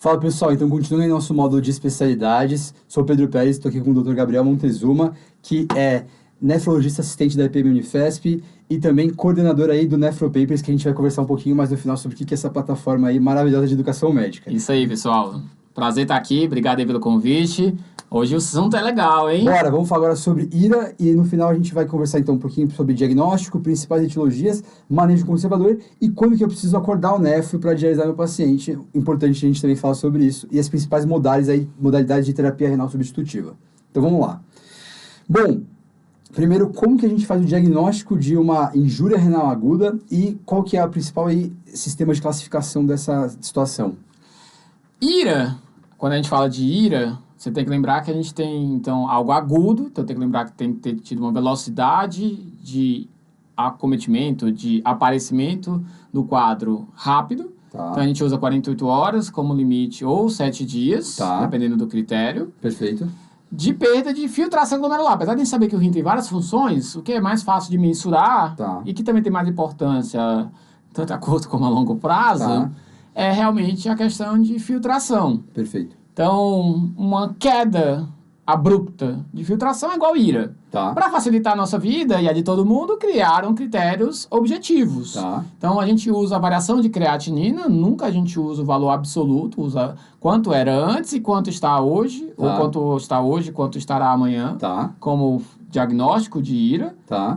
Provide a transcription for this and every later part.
Fala pessoal, então continuando em nosso módulo de especialidades. Sou o Pedro Pérez, estou aqui com o Dr. Gabriel Montezuma, que é nefrologista assistente da EPM Unifesp e também coordenador aí do Nefropapers, que a gente vai conversar um pouquinho mais no final sobre o que é essa plataforma aí maravilhosa de educação médica. Isso aí, pessoal. Prazer estar aqui, obrigado aí pelo convite. Hoje o assunto é legal, hein? Bora, vamos falar agora sobre IRA e no final a gente vai conversar então um pouquinho sobre diagnóstico, principais etiologias, manejo conservador e quando que eu preciso acordar o nefro para dialisar meu paciente. Importante a gente também falar sobre isso e as principais modalidades de terapia renal substitutiva. Então vamos lá. Bom, primeiro, como que a gente faz o diagnóstico de uma injúria renal aguda e qual que é o principal aí, sistema de classificação dessa situação? IRA, quando a gente fala de IRA, você tem que lembrar que a gente tem, então, algo agudo, então tem que lembrar que tem que ter tido uma velocidade de acometimento, de aparecimento do quadro rápido. Tá. Então a gente usa 48 horas como limite ou 7 dias, Tá. dependendo do critério. Perfeito. De perda de filtração glomerular. Apesar de a gente saber que o rim tem várias funções, o que é mais fácil de mensurar e que também tem mais importância, tanto a curto como a longo prazo, é realmente a questão de filtração. Perfeito. Então, uma queda abrupta de filtração é igual IRA. Para facilitar a nossa vida e a de todo mundo, criaram critérios objetivos. Então, a gente usa a variação de creatinina, nunca a gente usa o valor absoluto, usa quanto era antes e quanto está hoje, ou quanto está hoje e quanto estará amanhã, como diagnóstico de IRA.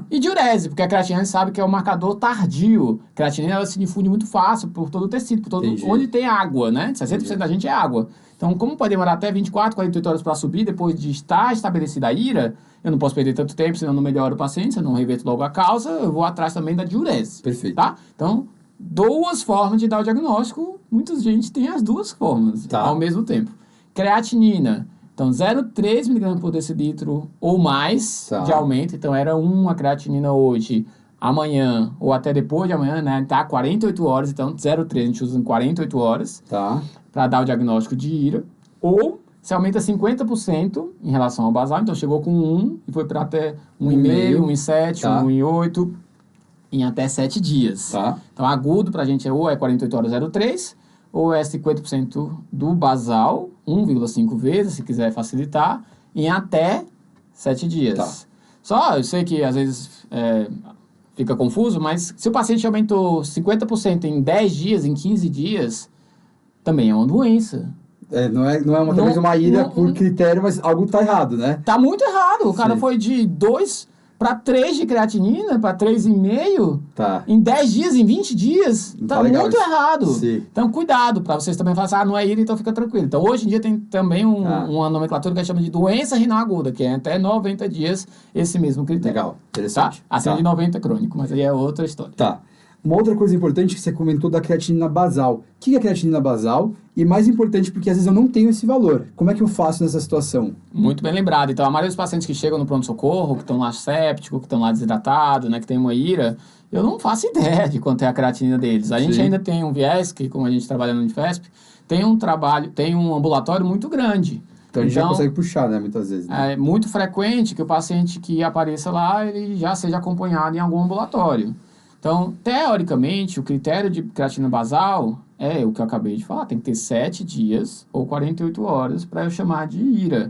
E diurese, porque a creatinina a gente sabe que é um marcador tardio. A creatinina ela se difunde muito fácil por todo o tecido, por todo onde tem água, né? 60% da gente é água. Então, como pode demorar até 24, 48 horas para subir, depois de estar estabelecida a IRA, eu não posso perder tanto tempo, senão não melhora o paciente, senão não reverto logo a causa, eu vou atrás também da diurese. Perfeito. Então, duas formas de dar o diagnóstico, muita gente tem as duas formas ao mesmo tempo. Creatinina, então 0,3 mg por decilitro ou mais de aumento, então era 1 a creatinina hoje, amanhã ou até depois de amanhã, né, 48 horas, então 0,3 a gente usa em 48 horas para dar o diagnóstico de IRA, ou se aumenta 50% em relação ao basal, então chegou com 1 e foi para até 1,5, 1,7, 1,8 em até 7 dias. Então agudo para a gente ou é 48 horas 0,3 ou é 50% do basal, 1,5 vezes, se quiser facilitar, em até 7 dias. Só, eu sei que às vezes fica confuso, mas se o paciente aumentou 50% em 10 dias, em 15 dias, também é uma doença. Não é talvez uma IRA por critério, mas algo tá errado, né? Tá muito errado. O cara foi de 2 para 3 de creatinina, para 3,5 em 10 dias, em 20 dias. Tá muito errado. Então, cuidado, para vocês também falarem assim, não é IRA, então fica tranquilo. Então, hoje em dia tem também uma nomenclatura que a gente chama de doença renal aguda, que é até 90 dias esse mesmo critério. Legal, interessante. Acima de 90 crônico, mas aí é outra história. Uma outra coisa importante que você comentou da creatinina basal. O que é creatinina basal? E mais importante, porque às vezes eu não tenho esse valor. Como é que eu faço nessa situação? Muito bem lembrado. Então, a maioria dos pacientes que chegam no pronto-socorro, que estão lá sépticos, que estão lá desidratados, né, que tem uma IRA, eu não faço ideia de quanto é a creatinina deles. A gente ainda tem um viés, que como a gente trabalha no Unifesp, tem um ambulatório muito grande. Então, a gente já consegue puxar, né, muitas vezes. Né? É muito frequente que o paciente que apareça lá, ele já seja acompanhado em algum ambulatório. Então, teoricamente, o critério de creatina basal é o que eu acabei de falar. Tem que ter 7 dias ou 48 horas para eu chamar de IRA.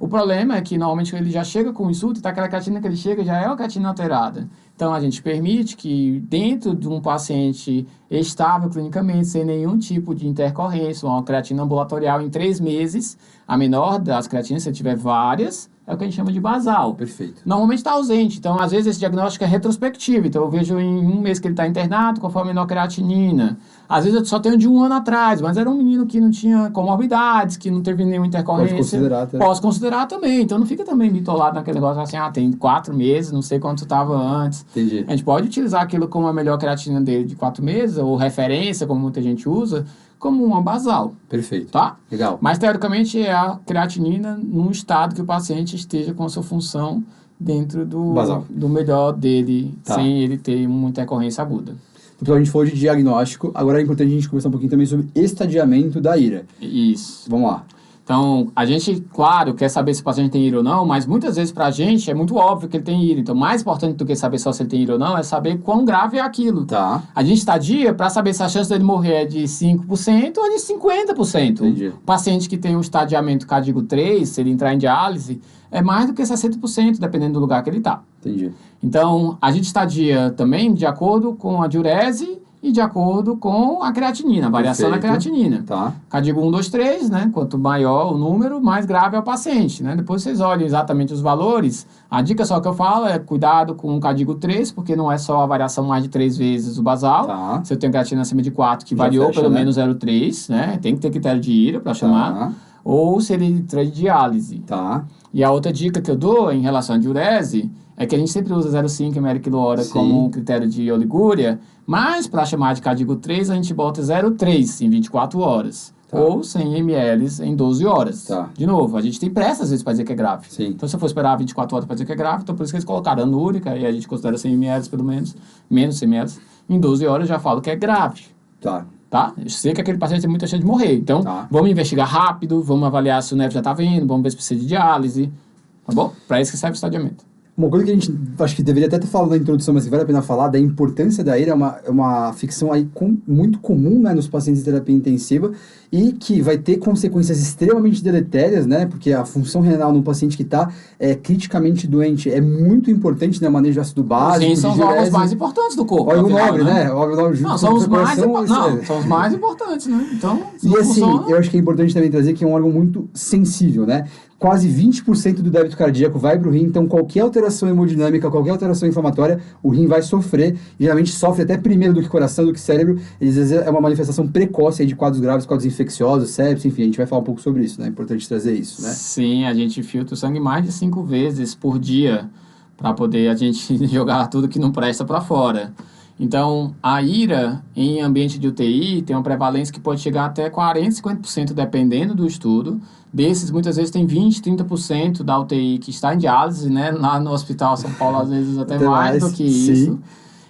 O problema é que, normalmente, ele já chega com insulto e aquela creatina que ele chega já é uma creatina alterada. Então, a gente permite que, dentro de um paciente estável clinicamente, sem nenhum tipo de intercorrência, uma creatina ambulatorial em 3 meses, a menor das creatinas, se tiver várias, é o que a gente chama de basal. Perfeito. Normalmente está ausente. Então, às vezes, esse diagnóstico é retrospectivo. Então, eu vejo em um mês que ele está internado, qual foi a menor creatinina. Às vezes, eu só tenho de 1 ano atrás, mas era um menino que não tinha comorbidades, que não teve nenhuma intercorrência. Posso considerar também. Então, não fica também bitolado naquele negócio assim, tem 4 meses, não sei quanto estava antes. Entendi. A gente pode utilizar aquilo como a melhor creatina dele de 4 meses, ou referência, como muita gente usa, como uma basal. Perfeito. Legal. Mas, teoricamente, é a creatinina num estado que o paciente esteja com a sua função dentro do melhor dele, sem ele ter uma intercorrência aguda. Então, a gente falou de diagnóstico, agora é importante a gente conversar um pouquinho também sobre estadiamento da IRA. Isso. Vamos lá. Então, a gente, claro, quer saber se o paciente tem IRA ou não, mas muitas vezes pra gente é muito óbvio que ele tem IRA. Então, mais importante do que saber só se ele tem IRA ou não é saber quão grave é aquilo. Tá. A gente estadia pra saber se a chance dele morrer é de 5% ou de 50%. Entendi. O paciente que tem um estadiamento cardíaco 3, se ele entrar em diálise, é mais do que 60%, dependendo do lugar que ele tá. Entendi. Então, a gente estadia também de acordo com a diurese e de acordo com a creatinina, a variação da creatinina. Tá. Cadigo 1, 2, 3, né? Quanto maior o número, mais grave é o paciente, né? Depois vocês olhem exatamente os valores. A dica só que eu falo é cuidado com o Cadigo 3, porque não é só a variação mais de 3 vezes o basal. Tá. Se eu tenho creatina acima de 4, que variou pelo menos 0,3, né? Tem que ter critério de IRA para chamar. Ou se ele entra de diálise. Tá. E a outra dica que eu dou em relação à diurese é que a gente sempre usa 0,5 ml/hora como critério de oligúria, mas para chamar de Cadigo 3 a gente bota 0,3 em 24 horas. Tá. Ou 100 ml em 12 horas. Tá. De novo, a gente tem pressa às vezes para dizer que é grave. Sim. Então se eu for esperar 24 horas para dizer que é grave, então por isso que eles colocaram anúrica e a gente considera 100 ml pelo menos, menos 100 ml. Em 12 horas eu já falo que é grave. Tá. Tá? Eu sei que aquele paciente tem muita chance de morrer. Então, vamos investigar rápido, vamos avaliar se o nervo já está vindo, vamos ver se precisa de diálise. Tá bom? Para isso que serve o estadiamento. Uma coisa que a gente, acho que deveria até ter falado na introdução, mas que vale a pena falar, da importância da IRA, é uma ficção aí muito comum, né, nos pacientes de terapia intensiva e que vai ter consequências extremamente deletérias, né, porque a função renal num paciente que está criticamente doente é muito importante, né, manejo de ácido básico. Sim, são os órgãos mais importantes do corpo. Órgão nobre, né? Órgão nobre junto não, são os mais são os mais importantes, né? Então, e assim, eu acho que é importante também trazer que é um órgão muito sensível, né? Quase 20% do débito cardíaco vai para o rim, então qualquer alteração hemodinâmica, qualquer alteração inflamatória, o rim vai sofrer. Geralmente sofre até primeiro do que coração, do que cérebro. Às vezes é uma manifestação precoce aí de quadros graves, quadros infecciosos, sepsis, enfim, a gente vai falar um pouco sobre isso, né? É importante trazer isso, né? Sim, a gente filtra o sangue mais de 5 vezes por dia para poder a gente jogar tudo que não presta para fora. Então, a IRA em ambiente de UTI tem uma prevalência que pode chegar até 40%, 50%, dependendo do estudo. Desses, muitas vezes, tem 20%, 30% da UTI que está em diálise, né? Lá no Hospital São Paulo, às vezes, até mais do que isso.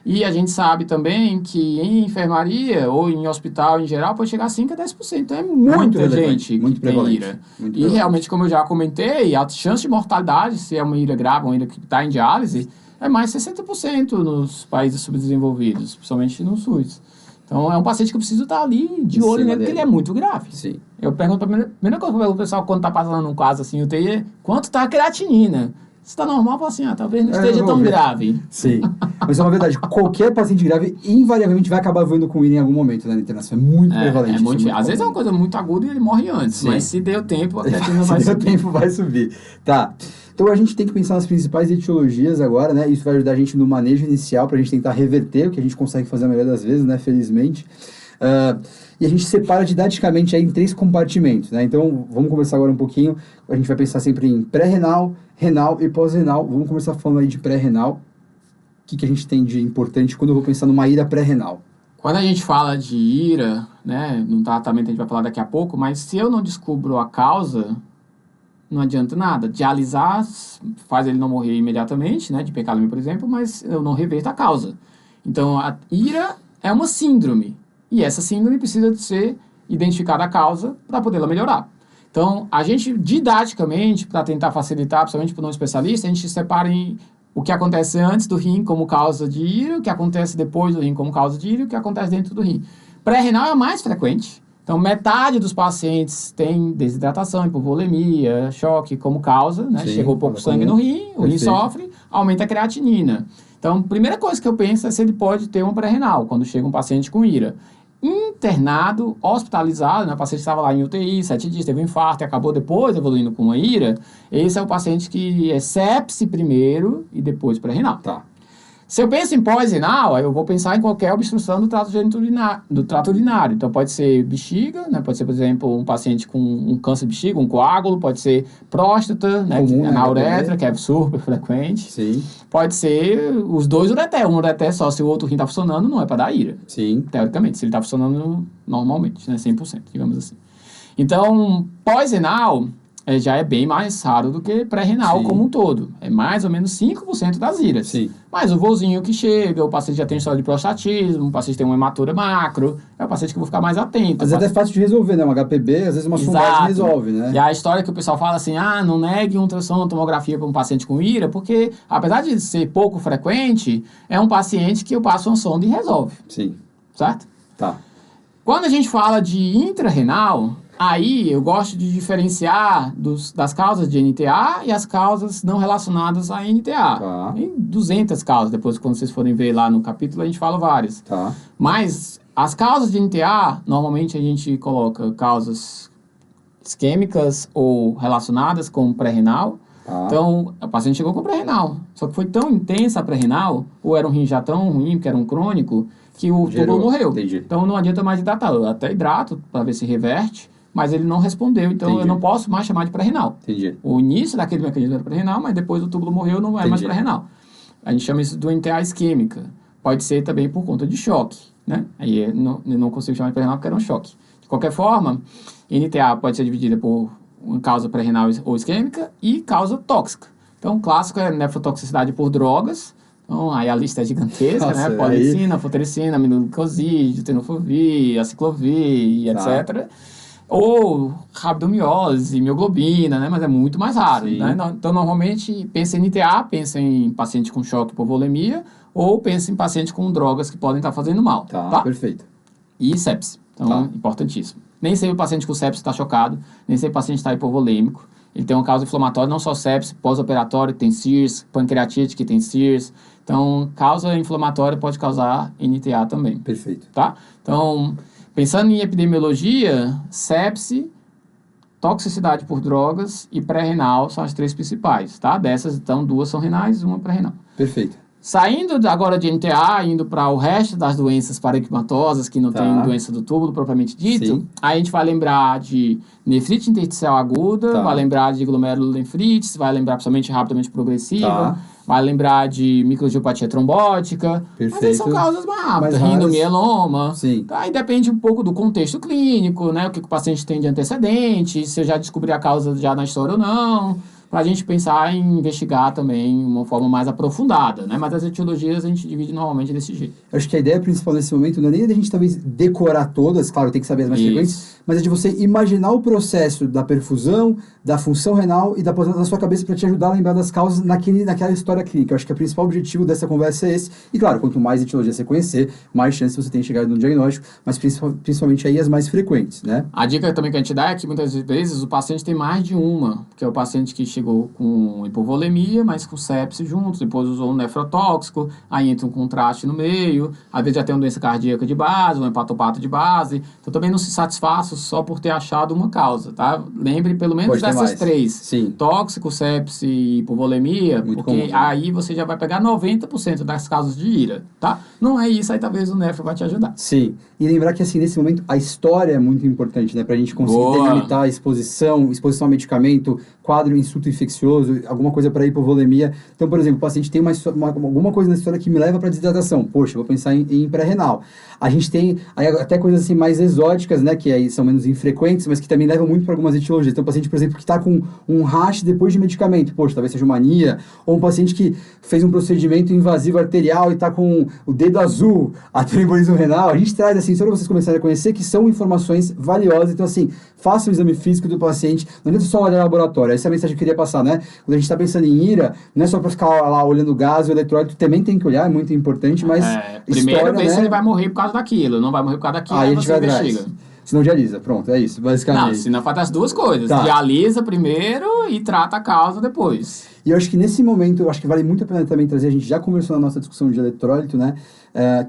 E a gente sabe também que em enfermaria ou em hospital em geral pode chegar a 5% a 10%. Então, é muita gente que tem IRA. E realmente, como eu já comentei, a chance de mortalidade, se é uma IRA grave, uma IRA que está em diálise, é mais 60% nos países subdesenvolvidos, principalmente no SUS. Então, é um paciente que eu preciso estar ali de olho nele, porque ele é muito grave. Sim. Eu pergunto, a primeira coisa que eu pergunto pro pessoal quando está passando um caso assim, UTI, é quanto está a creatinina? Se está normal, eu falo assim, talvez não esteja tão grave. Sim. Mas é uma verdade, qualquer paciente grave, invariavelmente, vai acabar voando com IRA em algum momento, né, na internação. É muito prevalente. Às vezes é uma coisa muito aguda e ele morre antes, mas se deu tempo, a creatina vai subir. Se deu tempo, vai subir. Tá. Então a gente tem que pensar nas principais etiologias agora, né? Isso vai ajudar a gente no manejo inicial para a gente tentar reverter, o que a gente consegue fazer a maioria das vezes, né? Felizmente. E a gente separa didaticamente aí em 3 compartimentos, né? Então vamos conversar agora um pouquinho. A gente vai pensar sempre em pré-renal, renal e pós-renal. Vamos começar falando aí de pré-renal. O que a gente tem de importante quando eu vou pensar numa IRA pré-renal? Quando a gente fala de IRA, né? No tratamento a gente vai falar daqui a pouco, mas se eu não descubro a causa, não adianta nada. Dialisar faz ele não morrer imediatamente, né, de pecalme, por exemplo, mas eu não reverto a causa. Então, a IRA é uma síndrome. E essa síndrome precisa de ser identificada a causa para poder melhorar. Então, a gente, didaticamente, para tentar facilitar, principalmente para o não especialista, a gente separa em o que acontece antes do rim como causa de IRA, o que acontece depois do rim como causa de IRA e o que acontece dentro do rim. Pré-renal é a mais frequente. Então, metade dos pacientes tem desidratação, hipovolemia, choque como causa, né? Sim, chegou pouco sangue no rim, o rim sofre, aumenta a creatinina. Então, a primeira coisa que eu penso é se ele pode ter um pré-renal, quando chega um paciente com IRA. Internado, hospitalizado, né? O paciente estava lá em UTI, 7 dias, teve um infarto e acabou depois evoluindo com uma IRA, esse é o paciente que é sepse primeiro e depois pré-renal. Tá. Se eu penso em pós-renal, eu vou pensar em qualquer obstrução do trato urinário. Então, pode ser bexiga, né? Pode ser, por exemplo, um paciente com um câncer de bexiga, um coágulo. Pode ser próstata, né? Comum, na uretra, que é super frequente. Sim. Pode ser os dois ureter. Um ureter só, se o outro rim está funcionando, não é para dar IRA. Sim. Teoricamente, se ele está funcionando normalmente, né? 100%, digamos assim. Então, pós-renal, já é bem mais raro do que pré-renal como um todo. É mais ou menos 5% das IRAs. Sim. Mas o vozinho que chega, o paciente já tem história de prostatismo, o paciente tem uma hematura macro, é o paciente que eu vou ficar mais atento. Mas é até fácil de resolver, né? Um HPB, às vezes uma sondagem resolve, né? E a história que o pessoal fala assim, não negue ultrassom, tomografia para um paciente com IRA, porque apesar de ser pouco frequente, é um paciente que eu passo uma sonda e resolve. Sim. Certo? Tá. Quando a gente fala de intrarrenal, aí eu gosto de diferenciar das causas de NTA e as causas não relacionadas a NTA. Tá. Tem 200 causas, depois quando vocês forem ver lá no capítulo a gente fala várias. Tá. Mas as causas de NTA, normalmente a gente coloca causas isquêmicas ou relacionadas com pré-renal. Tá. Então, o paciente chegou com pré-renal, só que foi tão intensa a pré-renal, ou era um rim já tão ruim, que era um crônico, que o túbulo morreu. Entendi. Então não adianta mais hidratar. Eu até hidrato para ver se reverte, mas ele não respondeu. Então eu não posso mais chamar de pré-renal. Entendi. O início daquele mecanismo era pré-renal, mas depois o túbulo morreu, não é mais pré-renal. A gente chama isso de NTA isquêmica. Pode ser também por conta de choque, né? Aí eu não consigo chamar de pré-renal porque era um choque. De qualquer forma, NTA pode ser dividida por uma causa pré-renal ou isquêmica e causa tóxica. Então o clássico é nefrotoxicidade por drogas. Então, aí a lista é gigantesca, Nossa, né? Policina, fotericina, aminoglicosídeo, tenofovir, aciclovir, etc. Ou rabdomiólise, mioglobina, né? Mas é muito mais raro, né? Então, normalmente, pensa em NTA, pensa em paciente com choque por volemia, ou pensa em paciente com drogas que podem estar fazendo mal. Tá? Perfeito. E sepse. Então, importantíssimo. Nem sempre o paciente com sepse está chocado, nem sempre o paciente está hipovolêmico. Ele tem uma causa inflamatória, não só sepse, pós-operatório, que tem SIRS, pancreatite, que tem SIRS. Então, causa inflamatória pode causar NTA também. Perfeito. Tá? Então, pensando em epidemiologia, sepse, toxicidade por drogas e pré-renal são as 3 principais, tá? Dessas, então, 2 são renais e 1 pré-renal. Perfeito. Saindo agora de NTA, indo para o resto das doenças parenquimatosas, que não tem doença do túbulo propriamente dito, aí a gente vai lembrar de nefrite intersticial aguda, vai lembrar de glomerulonefrites, vai lembrar principalmente rapidamente progressiva, vai lembrar de microangiopatia trombótica. Perfeito. Mas aí são causas mais rápidas, rindomieloma. Sim. Aí depende um pouco do contexto clínico, né? O que o paciente tem de antecedente, se eu já descobri a causa já na história ou não, para a gente pensar em investigar também de uma forma mais aprofundada, né? Mas as etiologias a gente divide normalmente desse jeito. Eu acho que a ideia principal nesse momento não é nem da gente talvez decorar todas, claro, tem que saber as mais frequentes, mas é de você imaginar o processo da perfusão, da função renal e da posição da sua cabeça para te ajudar a lembrar das causas naquela história clínica. Eu acho que o principal objetivo dessa conversa é esse. E claro, quanto mais etiologia você conhecer, mais chance você tem de chegar no diagnóstico, mas principalmente aí as mais frequentes, né? A dica também que a gente dá é que muitas vezes o paciente tem mais de uma, que é o paciente que chegou com hipovolemia, mas com sepse juntos, depois usou um nefrotóxico, aí entra um contraste no meio, às vezes já tem uma doença cardíaca de base, um hepatopato de base, então também não se satisfaça só por ter achado uma causa, tá? Lembre pelo menos dessas 3. Sim. Tóxico, sepse e hipovolemia, muito porque comum, aí você já vai pegar 90% das causas de IRA, tá? Não é isso, aí talvez o nefro vai te ajudar. Sim. E lembrar que, assim, nesse momento, a história é muito importante, né? Pra gente conseguir delimitar a exposição a medicamento, quadro insulto infeccioso, alguma coisa para hipovolemia. Então, por exemplo, o paciente tem alguma coisa na história que me leva para desidratação. Poxa, vou pensar em pré-renal. A gente tem aí, até coisas assim mais exóticas, né? Que aí são menos infrequentes, mas que também levam muito para algumas etiologias. Então, o paciente, por exemplo, que está com um rash depois de medicamento. Poxa, talvez seja uma mania. Ou um paciente que fez um procedimento invasivo arterial e está com o dedo azul, a trembolismo renal. A gente traz, assim, só para vocês começarem a conhecer que são informações valiosas. Então, assim, faça o exame físico do paciente. Não adianta só olhar no laboratório. Essa é a mensagem que eu queria passar, né? Quando a gente está pensando em IRA, não é só para ficar lá olhando o gás e o eletrólito, também tem que olhar, é muito importante, mas... primeiro, ver se ele vai morrer por causa daquilo. Não vai morrer por causa daquilo, aí você investiga. Se não dialisa, pronto, é isso, basicamente. Não, se não faz as 2 coisas. Dialisa primeiro e trata a causa depois. E eu acho que nesse momento, eu acho que vale muito a pena também trazer, a gente já conversou na nossa discussão de eletrólito, né?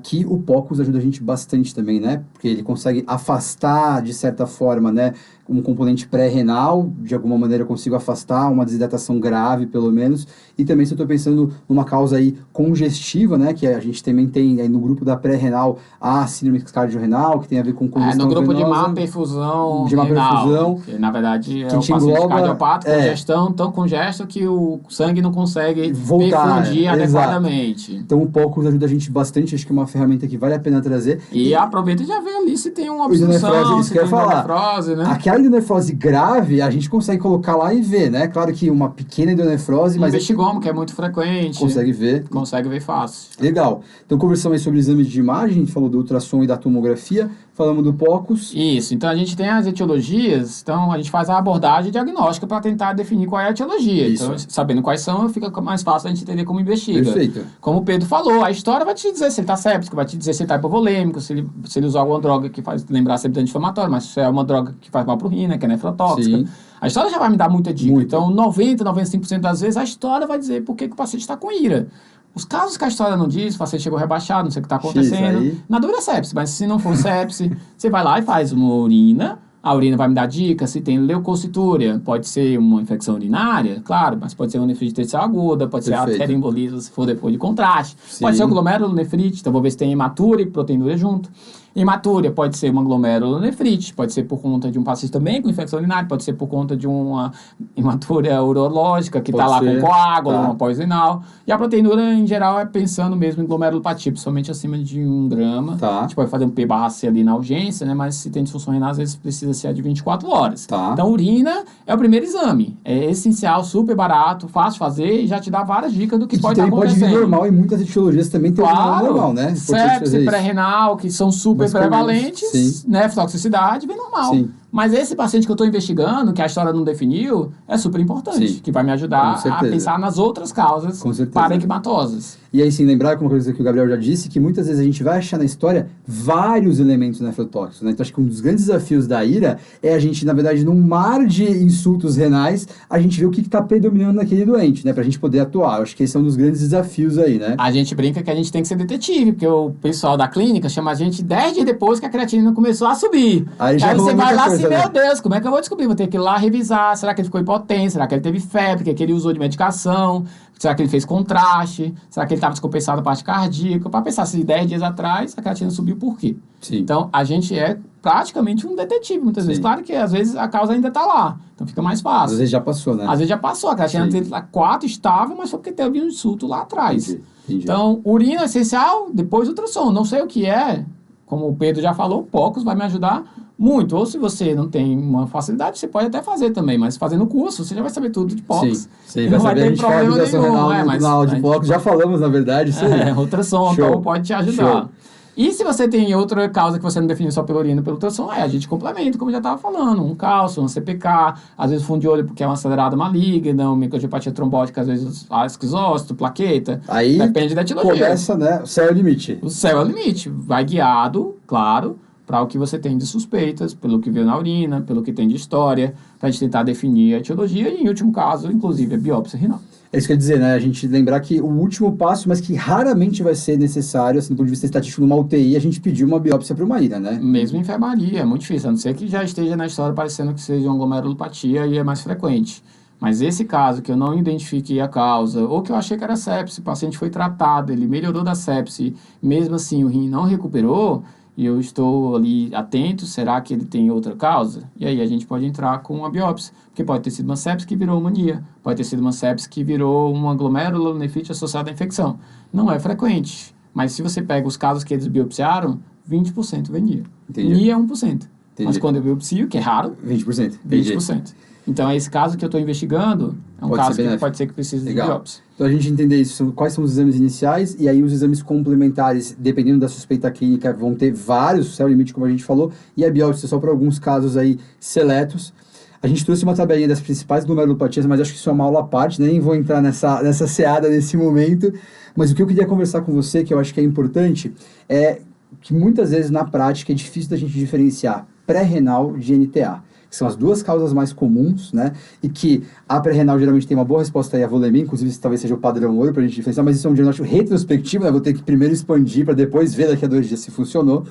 Que o POCUS ajuda a gente bastante também, né? Porque ele consegue afastar, de certa forma, né? Um componente pré-renal, de alguma maneira eu consigo afastar uma desidratação grave, pelo menos. E também se eu estou pensando numa causa aí congestiva, né? Que a gente também tem aí no grupo da pré-renal a síndrome cardiorrenal, que tem a ver com congestão no grupo venosa, de má perfusão de má renal, perfusão, que na verdade é que o paciente engloba, cardiopata, congestão, tão congesto que o sangue não consegue voltar, perfundir adequadamente. Então o POCUS ajuda a gente bastante, acho que é uma ferramenta que vale a pena trazer. E aproveita e já vê ali se tem uma obstrução, se tem nefrose, né? Aquela nefrose grave, a gente consegue colocar lá e ver, né? Claro que uma pequena nefrose, mas... vestígomo, que é muito frequente. Consegue ver. Consegue ver fácil. Legal. Então conversamos aí sobre exames de imagem, a gente falou do ultrassom e da tomografia, falamos do POCUS. Isso, então a gente tem as etiologias, então a gente faz a abordagem diagnóstica para tentar definir qual é a etiologia. Isso. Então, sabendo quais são, fica mais fácil a gente entender como investiga. Perfeito. Como o Pedro falou, a história vai te dizer se ele está séptico, vai te dizer se ele está hipovolêmico, se ele usou alguma droga que faz lembrar sempre anti-inflamatório, mas se é uma droga que faz mal para o rim, né, que é nefrotóxica. Sim. A história já vai me dar muita dica. Muito. Então, 95% das vezes, a história vai dizer por que o paciente está com ira. Os casos que a história não diz, o paciente chegou rebaixado, não sei o que está acontecendo. Na dúvida é sepse, mas se não for sepse, você vai lá e faz uma urina. A urina vai me dar dica se tem leucocitúria. Pode ser uma infecção urinária, claro, mas pode ser uma nefrite intersticial aguda, pode ser arterioembolismo se for depois de contraste. Sim. Pode ser um glomerulonefrite, então vou ver se tem hematúria e proteinúria junto. Hematúria pode ser uma glomerulonefrite, pode ser por conta de um paciente também com infecção urinária, pode ser por conta de uma hematúria urológica que está lá com coágulo, uma pós-renal. E a proteinúria, em geral, é pensando mesmo em glomerulopatia, principalmente acima de 1 grama. A gente pode fazer um P/C ali na urgência, né? Mas se tem disfunção renal, às vezes precisa ser a de 24 horas. Então, urina é o primeiro exame. É essencial, super barato, fácil de fazer e já te dá várias dicas do que pode estar acontecendo. Pode vir normal e muitas etiologias também tem normal, né? Sepse, pré-renal, que são super prevalentes, nefrotoxicidade, bem normal. Sim. Mas esse paciente que eu estou investigando, que a história não definiu, é super importante, que vai me ajudar a pensar nas outras causas parenquimatosas. E aí, sim, lembrar, como uma coisa que o Gabriel já disse, que muitas vezes a gente vai achar na história vários elementos nefrotóxicos, né? Então, acho que um dos grandes desafios da IRA é a gente, na verdade, num mar de insultos renais, a gente ver o que está predominando naquele doente, né? Pra gente poder atuar. Eu acho que esse é um dos grandes desafios aí, né? A gente brinca que a gente tem que ser detetive, porque o pessoal da clínica chama a gente 10 dias depois que a creatinina começou a subir. Aí você vai lá assim, meu Deus, como é que eu vou descobrir? Vou ter que ir lá revisar. Será que ele ficou impotente? Será que ele teve febre? O que ele usou de medicação? Será que ele fez contraste? Será que ele estava descompensado a parte cardíaca? Para pensar se 10 dias atrás a creatina subiu, por quê? Sim. Então, a gente é praticamente um detetive, muitas vezes. Claro que, às vezes, a causa ainda está lá. Então, fica mais fácil. Às vezes já passou, né? Às vezes já passou. A creatina teve lá 4 estável, mas foi porque teve um insulto lá atrás. Entendi. Então, urina é essencial, depois ultrassom. Não sei o que é, como o Pedro já falou, o POCUS vai me ajudar muito. Ou se você não tem uma facilidade, você pode até fazer também, mas fazendo o curso, você já vai saber tudo de POCUS. Sim, vai saber, a gente fala de renal na aula de POCUS, já falamos, na verdade, isso aí. Ultrassom, então pode te ajudar. Show. E se você tem outra causa que você não definiu só pela urina pelo ultrassom, a gente complementa, como eu já estava falando, um cálcio, um CPK, às vezes fundo de olho porque é uma acelerada maligna, uma microangiopatia trombótica, às vezes esquizócito, plaqueta, aí depende da etiologia. Começa, né, o céu é o limite. O céu é o limite, vai guiado, claro, para o que você tem de suspeitas, pelo que viu na urina, pelo que tem de história, para a gente tentar definir a etiologia e, em último caso, inclusive, a biópsia renal. É isso que eu ia dizer, né? A gente lembrar que o último passo, mas que raramente vai ser necessário, assim, do ponto de vista estatístico, numa UTI, a gente pedir uma biópsia para uma IRA, né? Mesmo em enfermaria, é muito difícil, a não ser que já esteja na história parecendo que seja uma glomerulopatia e é mais frequente. Mas esse caso que eu não identifiquei a causa, ou que eu achei que era sepse, o paciente foi tratado, ele melhorou da sepse, mesmo assim o rim não recuperou, e eu estou ali atento, será que ele tem outra causa? E aí a gente pode entrar com uma biópsia, porque pode ter sido uma sepse que virou uma anemia, pode ter sido uma sepse que virou uma glomerulonefrite associada à infecção. Não é frequente, mas se você pega os casos que eles biopsiaram, 20% vem NIA. NIA é 1%. Entendi. Mas quando eu biopsio, que é raro, 20%. 20%. Então, esse caso que eu estou investigando é um caso que pode ser que precise de biópsia. Então, a gente entender isso, quais são os exames iniciais, e aí os exames complementares, dependendo da suspeita clínica, vão ter vários, céu limite, como a gente falou, e a biópsia só para alguns casos aí seletos. A gente trouxe uma tabelinha das principais glomerulopatias, mas acho que isso é uma aula à parte, nem vou entrar nessa seada nesse momento. Mas o que eu queria conversar com você, que eu acho que é importante, é que muitas vezes na prática é difícil da gente diferenciar pré-renal de NTA. Que são as duas causas mais comuns, né? E que a pré-renal geralmente tem uma boa resposta aí à volemia, inclusive isso talvez seja o padrão ouro para a gente diferenciar, mas isso é um diagnóstico retrospectivo, né? Vou ter que primeiro expandir para depois ver daqui a 2 dias se funcionou.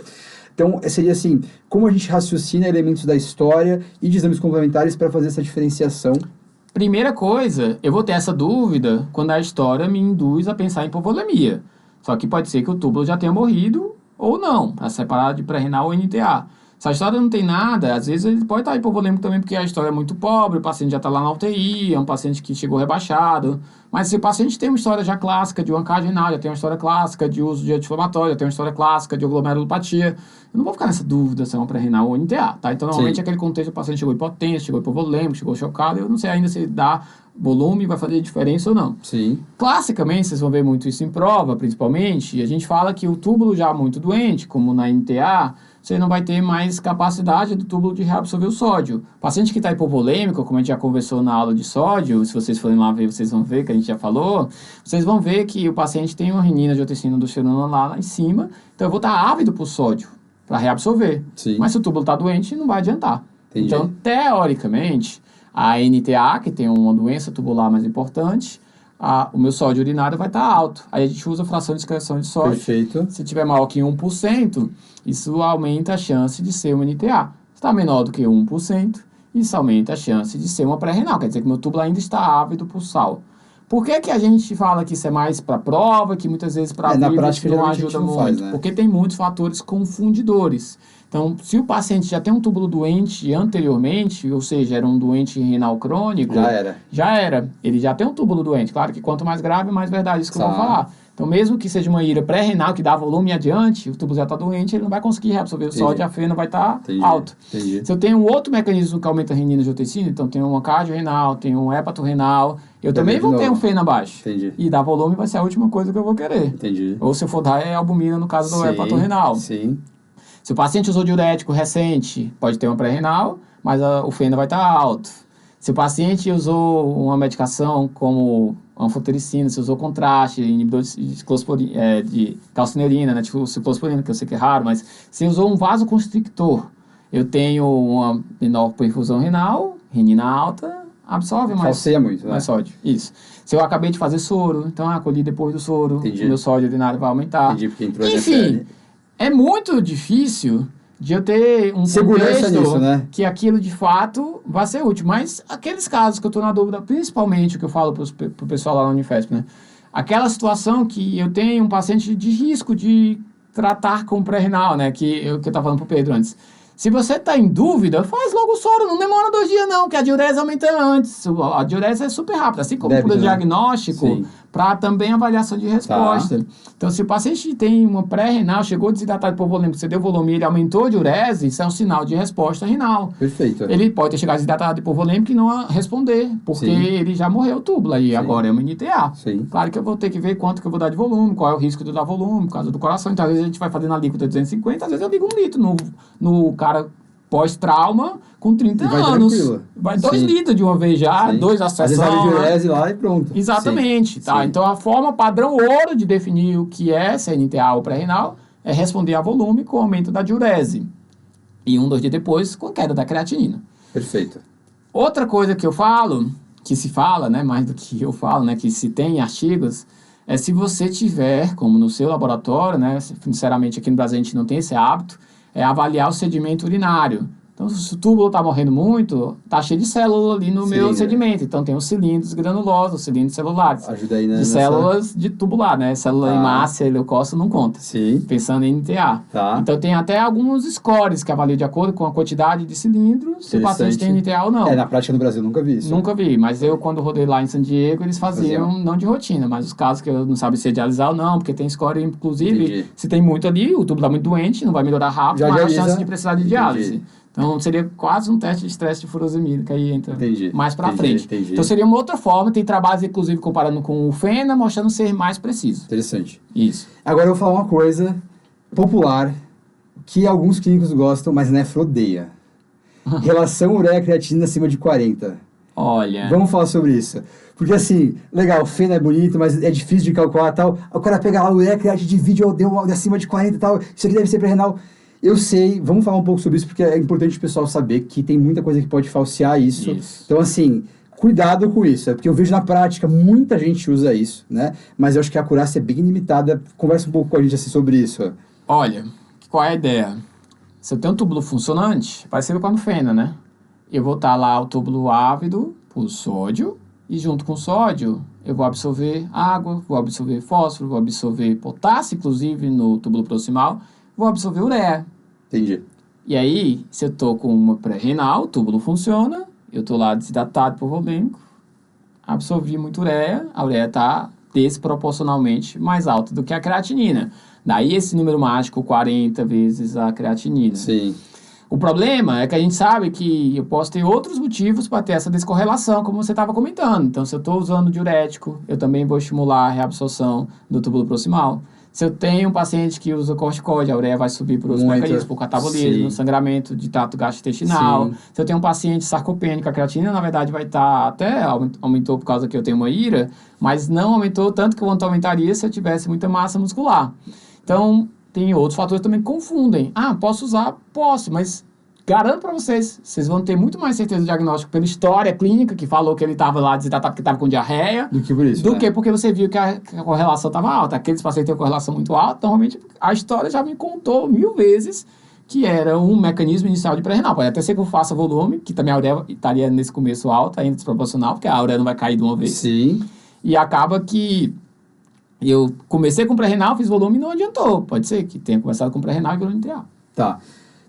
Então, seria assim, como a gente raciocina elementos da história e de exames complementares para fazer essa diferenciação? Primeira coisa, eu vou ter essa dúvida quando a história me induz a pensar em hipovolemia. Só que pode ser que o túbulo já tenha morrido ou não, para separar de pré-renal ou NTA. Se a história não tem nada, às vezes ele pode estar hipovolêmico também porque a história é muito pobre, o paciente já está lá na UTI, é um paciente que chegou rebaixado. Mas se o paciente tem uma história já clássica de uma cardiolina, já tem uma história clássica de uso de anti-inflamatório, já tem uma história clássica de glomerulopatia, eu não vou ficar nessa dúvida se é uma pré-renal ou NTA, tá? Então, normalmente, aquele contexto, o paciente chegou hipotenso, chegou hipovolêmico, chegou chocado, eu não sei ainda se dá volume vai fazer diferença ou não. Sim. Classicamente, vocês vão ver muito isso em prova, principalmente, e a gente fala que o túbulo já muito doente, como na NTA, você não vai ter mais capacidade do túbulo de reabsorver o sódio. O paciente que está hipovolêmico, como a gente já conversou na aula de sódio, se vocês forem lá ver, vocês vão ver que a gente já falou, vocês vão ver que o paciente tem uma renina, angiotensina, aldosterona lá em cima, então eu vou estar ávido por sódio para reabsorver. Sim. Mas se o túbulo está doente, não vai adiantar. Entendi. Então, teoricamente, a NTA, que tem uma doença tubular mais importante, o meu sódio urinário vai estar alto. Aí a gente usa a fração de excreção de sódio. Perfeito. Se tiver maior que 1%, isso aumenta a chance de ser uma NTA. Se está menor do que 1%, isso aumenta a chance de ser uma pré-renal. Quer dizer que meu túbulo ainda está ávido por sal. Por que a gente fala que isso é mais para prova, que muitas vezes para na vida prática não ajuda não muito? faz, né? Porque tem muitos fatores confundidores. Então, se o paciente já tem um túbulo doente anteriormente, ou seja, era um doente renal crônico... Já era. Ele já tem um túbulo doente. Claro que quanto mais grave, mais verdade isso que eu vou falar. Então, mesmo que seja uma ira pré-renal que dá volume adiante, o túbulo já está doente, ele não vai conseguir reabsorver o sódio e a fena vai estar alto. Se eu tenho um outro mecanismo que aumenta a renina e angiotensina, então tem uma cardiorrenal, tem um hepatorrenal, eu também vou ter um fena baixo. E dar volume vai ser a última coisa que eu vou querer. Ou se eu for dar é albumina no caso do hepatorrenal. Se o paciente usou diurético recente, pode ter uma pré-renal, mas o fena vai estar alto. Se o paciente usou uma medicação como anfotericina, se usou contraste, inibidor de calcineurina, né, tipo ciclosporina, que eu sei que é raro, mas se usou um vasoconstrictor, eu tenho uma menor perfusão renal, renina alta, absorve mais, mais sódio. Isso. Se eu acabei de fazer soro, então acolhi depois do soro, o meu sódio urinário vai aumentar. Enfim, é muito difícil de eu ter um segurança nisso, né? Que aquilo de fato vai ser útil. Mas aqueles casos que eu estou na dúvida, principalmente o que eu falo pro pessoal lá na Unifesp, né? Aquela situação que eu tenho um paciente de risco de tratar com pré-renal, né? Que eu estava falando pro Pedro antes. Se você está em dúvida, faz logo o soro, não demora 2 dias não, que a diurese aumenta antes. A diurese é super rápida, assim como para o diagnóstico, para também avaliação de resposta. Então, se o paciente tem uma pré-renal, chegou desidratado por volume, você deu volume, ele aumentou a diurese, isso é um sinal de resposta renal. Perfeito. Ele pode ter chegado desidratado por volume e não responder, porque ele já morreu o túbulo aí, agora é uma NTA. Claro que eu vou ter que ver quanto que eu vou dar de volume, qual é o risco de eu dar volume, por causa do coração. Então, às vezes a gente vai fazer na alíquota 250, às vezes eu ligo 1 litro no cara pós-trauma com 30 anos. Vai 2 litros de uma vez já, 2 acessões. Às vezes a diurese lá e pronto. Exatamente. Então, a forma padrão ouro de definir o que é CNTA ou pré-renal é responder a volume com o aumento da diurese. E 1, 2 dias depois, com a queda da creatinina. Perfeito. Outra coisa que eu falo, que se fala, né, mais do que eu falo, né, que se tem em artigos, é se você tiver, como no seu laboratório, né, sinceramente aqui no Brasil a gente não tem esse hábito, é avaliar o sedimento urinário. Então, se o túbulo está morrendo muito, está cheio de célula ali no meu sedimento. Então, tem os cilindros granulosos, os cilindros celulares. Ajuda aí, né? De células de tubular, né? Célula hemácia e leucócito não conta. Pensando em NTA. Então, tem até alguns scores que avaliam de acordo com a quantidade de cilindros, se o paciente tem NTA ou não. Na prática no Brasil, nunca vi isso. Nunca vi, mas eu, quando rodei lá em San Diego, eles faziam, não de rotina, mas os casos que eu não sabia se é dialisar ou não, porque tem score, inclusive, se tem muito ali, o túbulo está muito doente, não vai melhorar rápido, mas a chance de precisar de diálise. Então, seria quase um teste de estresse de furosemida, que aí entra mais pra frente. Então, seria uma outra forma. Tem trabalhos, inclusive, comparando com o FENA, mostrando ser mais preciso. Interessante. Isso. Agora, eu vou falar uma coisa popular que alguns clínicos gostam, mas a nefro odeia. Relação ureia-creatinina acima de 40. Olha... Vamos falar sobre isso. Porque, assim, legal, o FENA é bonito, mas é difícil de calcular e tal. O cara pega lá o ureia-creatinina, divide, deu acima de 40 e tal. Isso aqui deve ser pré-renal. Eu sei, vamos falar um pouco sobre isso, porque é importante o pessoal saber que tem muita coisa que pode falsear isso. Então, assim, cuidado com isso. É porque eu vejo na prática, muita gente usa isso, né? Mas eu acho que a acurácia é bem limitada. Conversa um pouco com a gente assim, sobre isso. Olha, qual é a ideia? Se eu tenho um túbulo funcionante, parecido com a FENA, né? Eu vou estar lá o túbulo ávido por sódio, e junto com o sódio, eu vou absorver água, vou absorver fósforo, vou absorver potássio, inclusive, no túbulo proximal, vou absorver ureia. Entendi. E aí, se eu tô com uma pré-renal, o túbulo funciona, eu tô lá desidratado hipovolêmico, absorvi muita ureia, a ureia tá desproporcionalmente mais alta do que a creatinina. Daí esse número mágico, 40 vezes a creatinina. Sim. O problema é que a gente sabe que eu posso ter outros motivos para ter essa descorrelação, como você estava comentando. Então, se eu estou usando diurético, eu também vou estimular a reabsorção do túbulo proximal. Se eu tenho um paciente que usa corticoide, a ureia vai subir por outros mecanismos, por catabolismo, sangramento de trato gastrointestinal. Sim. Se eu tenho um paciente sarcopênico, a creatinina, na verdade, vai estar até aumentou por causa que eu tenho uma IRA, mas não aumentou tanto quanto aumentaria se eu tivesse muita massa muscular. Então, tem outros fatores também que confundem. Ah, posso usar? Posso, mas garanto para vocês vão ter muito mais certeza do diagnóstico pela história clínica, que falou que ele estava lá desidratado porque estava com diarreia, do que por isso, do que porque você viu que a correlação estava alta. Aqueles pacientes têm correlação muito alta, normalmente a história já me contou 1000 vezes que era um mecanismo inicial de pré-renal. Pode até ser que eu faça volume, que também a ureia estaria nesse começo alta, ainda desproporcional, porque a ureia não vai cair de uma vez. Sim. E acaba que eu comecei com pré-renal, fiz volume e não adiantou. Pode ser que tenha começado com pré-renal e volume trial. Tá.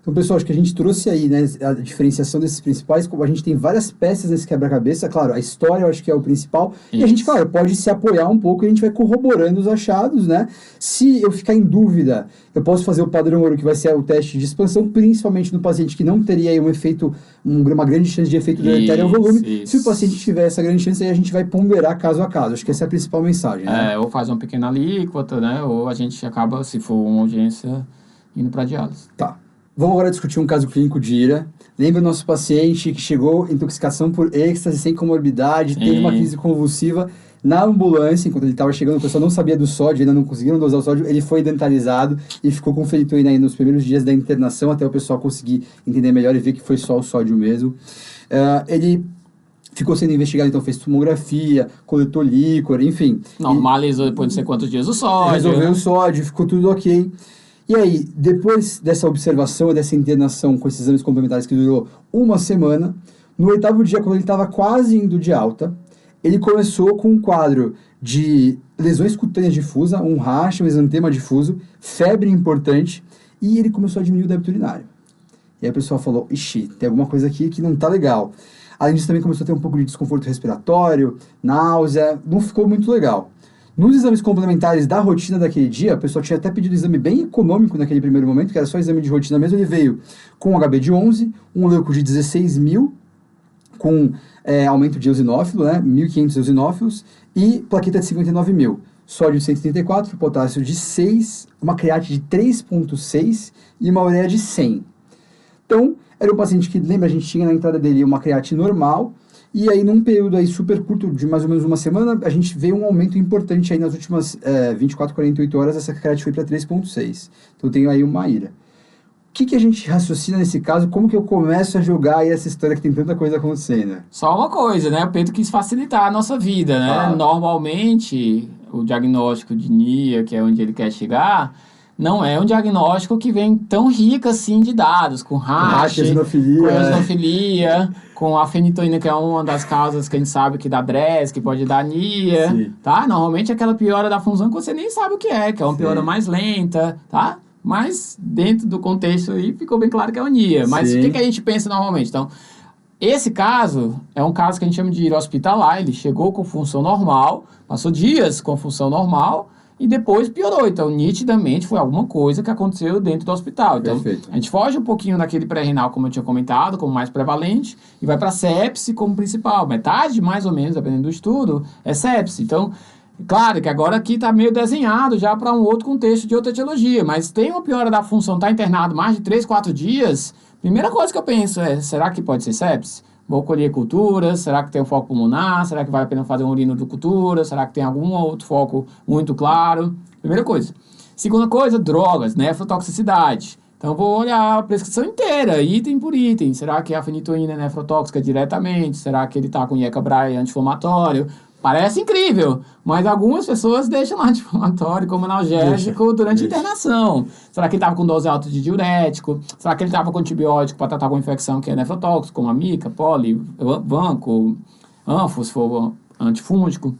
Então, pessoal, acho que a gente trouxe aí, né, a diferenciação desses principais, como a gente tem várias peças nesse quebra-cabeça, claro, a história eu acho que é o principal, isso. E a gente, claro, pode se apoiar um pouco e a gente vai corroborando os achados, né? Se eu ficar em dúvida, eu posso fazer o padrão ouro, que vai ser o teste de expansão, principalmente no paciente que não teria aí um efeito, uma grande chance de efeito deletério ao volume. Isso. Se o paciente tiver essa grande chance, aí a gente vai ponderar caso a caso. Acho que essa é a principal mensagem, né? Ou faz uma pequena alíquota, né? Ou a gente acaba, se for uma urgência, indo para diálise. Tá. Vamos agora discutir um caso clínico de IRA. Lembra o nosso paciente que chegou intoxicação por êxtase, sem comorbidade, teve uma crise convulsiva na ambulância, enquanto ele estava chegando, o pessoal não sabia do sódio, ainda não conseguiram dosar o sódio, ele foi dentalizado e ficou com ferritoína aí nos primeiros dias da internação, até o pessoal conseguir entender melhor e ver que foi só o sódio mesmo. Ele ficou sendo investigado, então fez tomografia, coletou líquor, enfim. Normalizou depois de não sei quantos dias o sódio. Resolveu o sódio, ficou tudo ok. E aí, depois dessa observação, dessa internação com esses exames complementares que durou uma semana, no 8º dia, quando ele estava quase indo de alta, ele começou com um quadro de lesões cutâneas difusas, um racha, um exantema difuso, febre importante, e ele começou a diminuir o débito urinário. E aí o pessoal falou, ixi, tem alguma coisa aqui que não tá legal. Além disso, também começou a ter um pouco de desconforto respiratório, náusea, não ficou muito legal. Nos exames complementares da rotina daquele dia, o pessoal tinha até pedido um exame bem econômico naquele primeiro momento, que era só exame de rotina mesmo. Ele veio com um HB de 11, um leuco de 16.000, com aumento de eosinófilo, né, 1.500 eosinófilos, e plaqueta de 59.000. Sódio de 134, potássio de 6, uma create de 3,6 e uma ureia de 100. Então, era um paciente que, lembra, a gente tinha na entrada dele uma create normal. E aí, num período aí super curto, de mais ou menos uma semana, a gente vê um aumento importante aí nas últimas 24, 48 horas, essa create foi para 3,6. Então, tem aí uma IRA. O que a gente raciocina nesse caso? Como que eu começo a jogar aí essa história que tem tanta coisa acontecendo? Só uma coisa, né? O Pedro quis facilitar a nossa vida, né? Normalmente, o diagnóstico de NIA, que é onde ele quer chegar, não é um diagnóstico que vem tão rico assim de dados, com racha, com eosinofilia, com a fenitoína, que é uma das causas que a gente sabe que dá DRES, que pode dar anemia, tá? Normalmente é aquela piora da função que você nem sabe o que é uma piora mais lenta, tá? Mas dentro do contexto aí ficou bem claro que é anemia. Mas o que a gente pensa normalmente? Então, esse caso é um caso que a gente chama de ir hospitalar. Ele chegou com função normal, passou dias com função normal, e depois piorou. Então, nitidamente, foi alguma coisa que aconteceu dentro do hospital. Então, a gente foge um pouquinho daquele pré-renal, como eu tinha comentado, como mais prevalente, e vai para sepse como principal. Metade, mais ou menos, dependendo do estudo, é sepse. Então, claro que agora aqui está meio desenhado já para um outro contexto de outra etiologia, mas tem uma piora da função, está internado mais de 3, 4 dias, primeira coisa que eu penso é, será que pode ser sepse? Vou colher culturas, será que tem um foco pulmonar? Será que vale a pena fazer uma urinocultura? Será que tem algum outro foco muito claro? Primeira coisa. Segunda coisa, drogas, nefrotoxicidade. Então, eu vou olhar a prescrição inteira, item por item. Será que a fenitoína é nefrotóxica diretamente? Será que ele está com IECA-BRAE anti-inflamatório? Parece incrível, mas algumas pessoas deixam lá anti-inflamatório como analgésico durante a internação. Será que ele estava com dose alta de diurético? Será que ele estava com antibiótico para tratar alguma infecção que é nefrotóxico, como a mica, poli, vanco, anfo, se for antifúngico?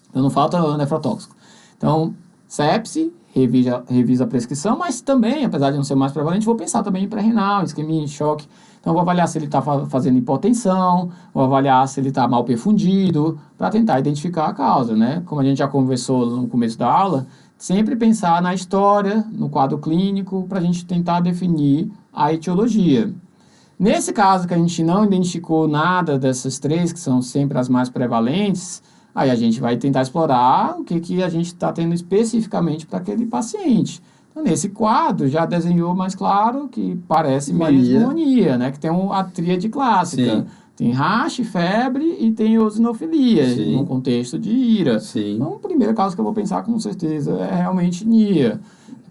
Então, não falta nefrotóxico. Então, sepse, reviso a prescrição, mas também, apesar de não ser mais prevalente, vou pensar também em pré-renal, isquemia, choque. Então, vou avaliar se ele está fazendo hipotensão, vou avaliar se ele está mal perfundido, para tentar identificar a causa, né? Como a gente já conversou no começo da aula, sempre pensar na história, no quadro clínico, para a gente tentar definir a etiologia. Nesse caso que a gente não identificou nada dessas três, que são sempre as mais prevalentes, aí a gente vai tentar explorar o que a gente está tendo especificamente para aquele paciente. Então, nesse quadro, já desenhou mais claro que parece mesmo mania, né? Que tem a tríade clássica. Sim. Tem rash, febre e tem eosinofilia, no contexto de IRA. Sim. Então, o primeiro caso que eu vou pensar, com certeza, é realmente NIA.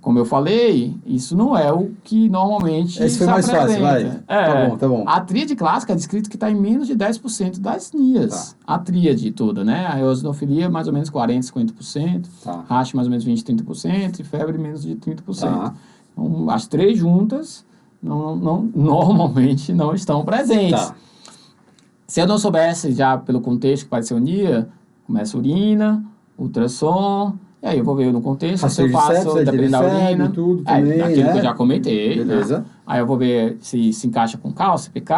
Como eu falei, isso não é o que normalmente esse foi mais fácil, vai. Tá bom. A tríade clássica é descrito que está em menos de 10% das NIAs. Tá. A tríade toda, né? A eosinofilia, mais ou menos 40%, 50%. Tá. Rash, mais ou menos 20%, 30%. E febre, menos de 30%. Tá. Então, as três juntas, normalmente, não estão presentes. Tá. Se eu não soubesse já pelo contexto que pode ser NIA, começa urina, ultrassom... E aí eu vou ver no contexto, se eu faço dependendo da urina, tudo também, aquilo que eu já comentei. Beleza. Né? Aí eu vou ver se encaixa com cálcio, CPK,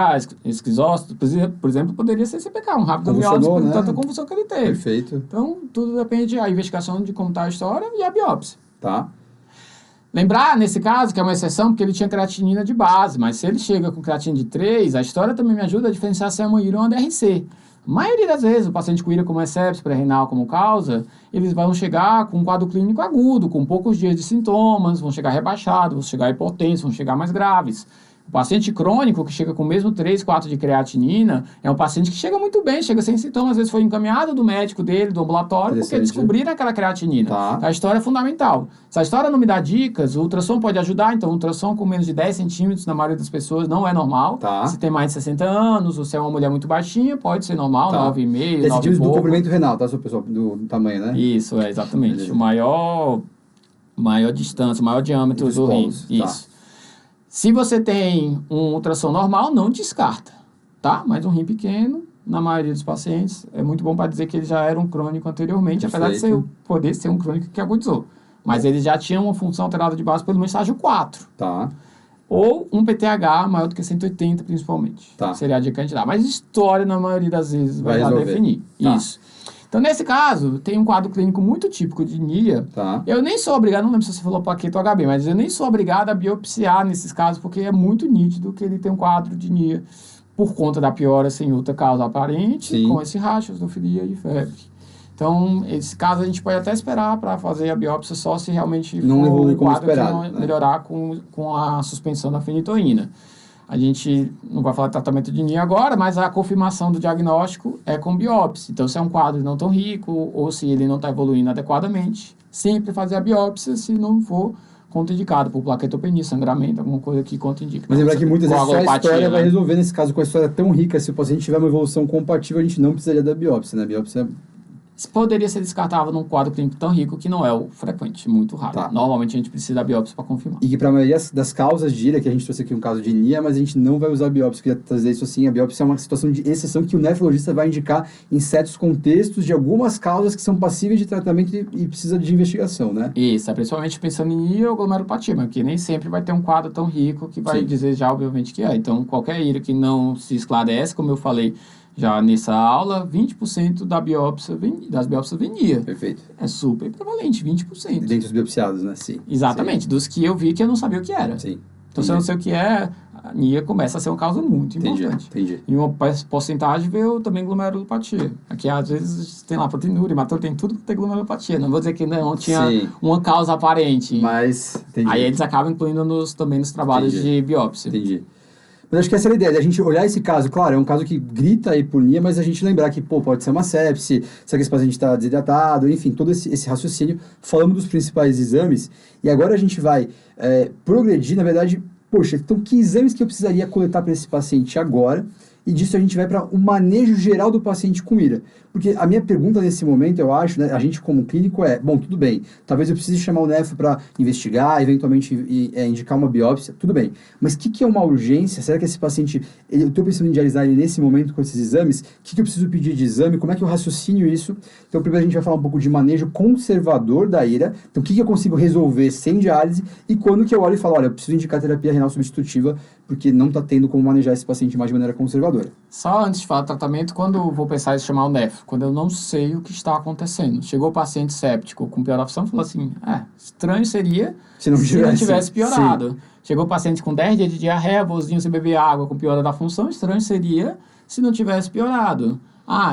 esquizócito, por exemplo, poderia ser CPK, um rápido biópsia, por tanta confusão que ele teve. Perfeito. Então, tudo depende da investigação de como está a história e a biópsia. Tá. Lembrar, nesse caso, que é uma exceção, porque ele tinha creatinina de base, mas se ele chega com creatina de 3, a história também me ajuda a diferenciar se é uma IRA ou uma DRC. A maioria das vezes, o paciente com IRA como sepsis pré-renal como causa, eles vão chegar com um quadro clínico agudo, com poucos dias de sintomas, vão chegar rebaixados, vão chegar hipotensos, vão chegar mais graves. O paciente crônico, que chega com mesmo 3, 4 de creatinina, é um paciente que chega muito bem, chega sem sintomas, às vezes foi encaminhado do médico dele, do ambulatório, porque descobriram aquela creatinina. Tá. A história é fundamental. Se a história não me dá dicas, o ultrassom pode ajudar, então o ultrassom com menos de 10 centímetros, na maioria das pessoas, não é normal. Tá. Se tem mais de 60 anos, ou se é uma mulher muito baixinha, pode ser normal, 9,5, 9 centímetros do comprimento renal, tá, pessoal? Do tamanho, né? Isso, exatamente. Beleza. O maior distância, o maior diâmetro do rim. Isso. Tá. Se você tem um ultrassom normal, não descarta, tá? Mas um rim pequeno, na maioria dos pacientes, é muito bom para dizer que ele já era um crônico anteriormente, apesar de poder ser um crônico que agudizou. Mas ele já tinha uma função alterada de base pelo menos estágio 4. Tá. Ou um PTH maior do que 180, principalmente. Tá. Seria a dica que a gente dá. Mas história, na maioria das vezes, vai já definir. Tá. Isso. Então, nesse caso, tem um quadro clínico muito típico de NIA. Tá. Eu nem sou obrigado, não lembro se você falou plaqueta ou HB, mas eu nem sou obrigado a biopsiar nesses casos, porque é muito nítido que ele tem um quadro de NIA por conta da piora sem outra causa aparente, sim, com esse racha, eosinofilia e febre. Então, esse caso a gente pode até esperar para fazer a biópsia só se realmente não for um quadro esperado, que não melhorar com a suspensão da fenitoína. A gente não vai falar de tratamento de NIA agora, mas a confirmação do diagnóstico é com biópsia. Então, se é um quadro não tão rico ou se ele não está evoluindo adequadamente, sempre fazer a biópsia se não for contraindicado por plaquetopenia, sangramento, alguma coisa que contraindica. Mas lembrar que muitas vezes só a história vai resolver nesse caso com a história tão rica. Se o paciente tiver uma evolução compatível, a gente não precisaria da biópsia, né? A biópsia poderia ser descartável num quadro clínico tão rico que não é o frequente, muito raro. Tá. Normalmente a gente precisa da biópsia para confirmar. E que para a maioria das causas de IRA, que a gente trouxe aqui um caso de NIA, mas a gente não vai usar a biópsia, queria trazer isso assim, a biópsia é uma situação de exceção que o nefrologista vai indicar em certos contextos de algumas causas que são passíveis de tratamento e precisa de investigação, né? Isso, principalmente pensando em NIA ou glomerulopatia, mas que nem sempre vai ter um quadro tão rico que vai dizer já obviamente que é. Então, qualquer IRA que não se esclarece, como eu falei, já nessa aula, 20% das biópsias vem NIA. Perfeito. É super prevalente, 20%. Dentre os biopsiados, né? Sim. Exatamente. Sim. Dos que eu vi que eu não sabia o que era. Sim. Então, se eu não sei o que é, a NIA começa a ser uma causa muito importante. Entendi. E uma porcentagem veio também glomerulopatia. Aqui, às vezes, tem lá proteinúria, hematoma, tem tudo que tem glomerulopatia. Não vou dizer que não tinha uma causa aparente. Mas, entendi. Aí eles acabam incluindo também nos trabalhos de biópsia. Entendi. Mas acho que essa é a ideia, a gente olhar esse caso, claro, é um caso que grita aí por NIA, mas a gente lembrar que, pode ser uma sepse, se esse paciente está desidratado, enfim, todo esse raciocínio, falando dos principais exames, e agora a gente vai progredir, na verdade, então que exames que eu precisaria coletar para esse paciente agora, e disso a gente vai para o manejo geral do paciente com IRA. Porque a minha pergunta nesse momento, eu acho, né, a gente como clínico bom, tudo bem, talvez eu precise chamar o nefro para investigar, eventualmente indicar uma biópsia, tudo bem. Mas o que é uma urgência? Será que esse paciente, eu estou pensando em dialisar ele nesse momento com esses exames? O que eu preciso pedir de exame? Como é que eu raciocínio isso? Então, primeiro a gente vai falar um pouco de manejo conservador da ira. Então, o que eu consigo resolver sem diálise? E quando que eu olho e falo, olha, eu preciso indicar terapia renal substitutiva, porque não está tendo como manejar esse paciente mais de maneira conservadora. Só antes de falar do tratamento, quando eu vou pensar em chamar o nefro, quando eu não sei o que está acontecendo. Chegou o paciente séptico com pior da função, falou assim, estranho seria se não tivesse piorado. Sim. Chegou o paciente com 10 dias de diarreia, vozinho sem beber água, com piora da função, estranho seria se não tivesse piorado.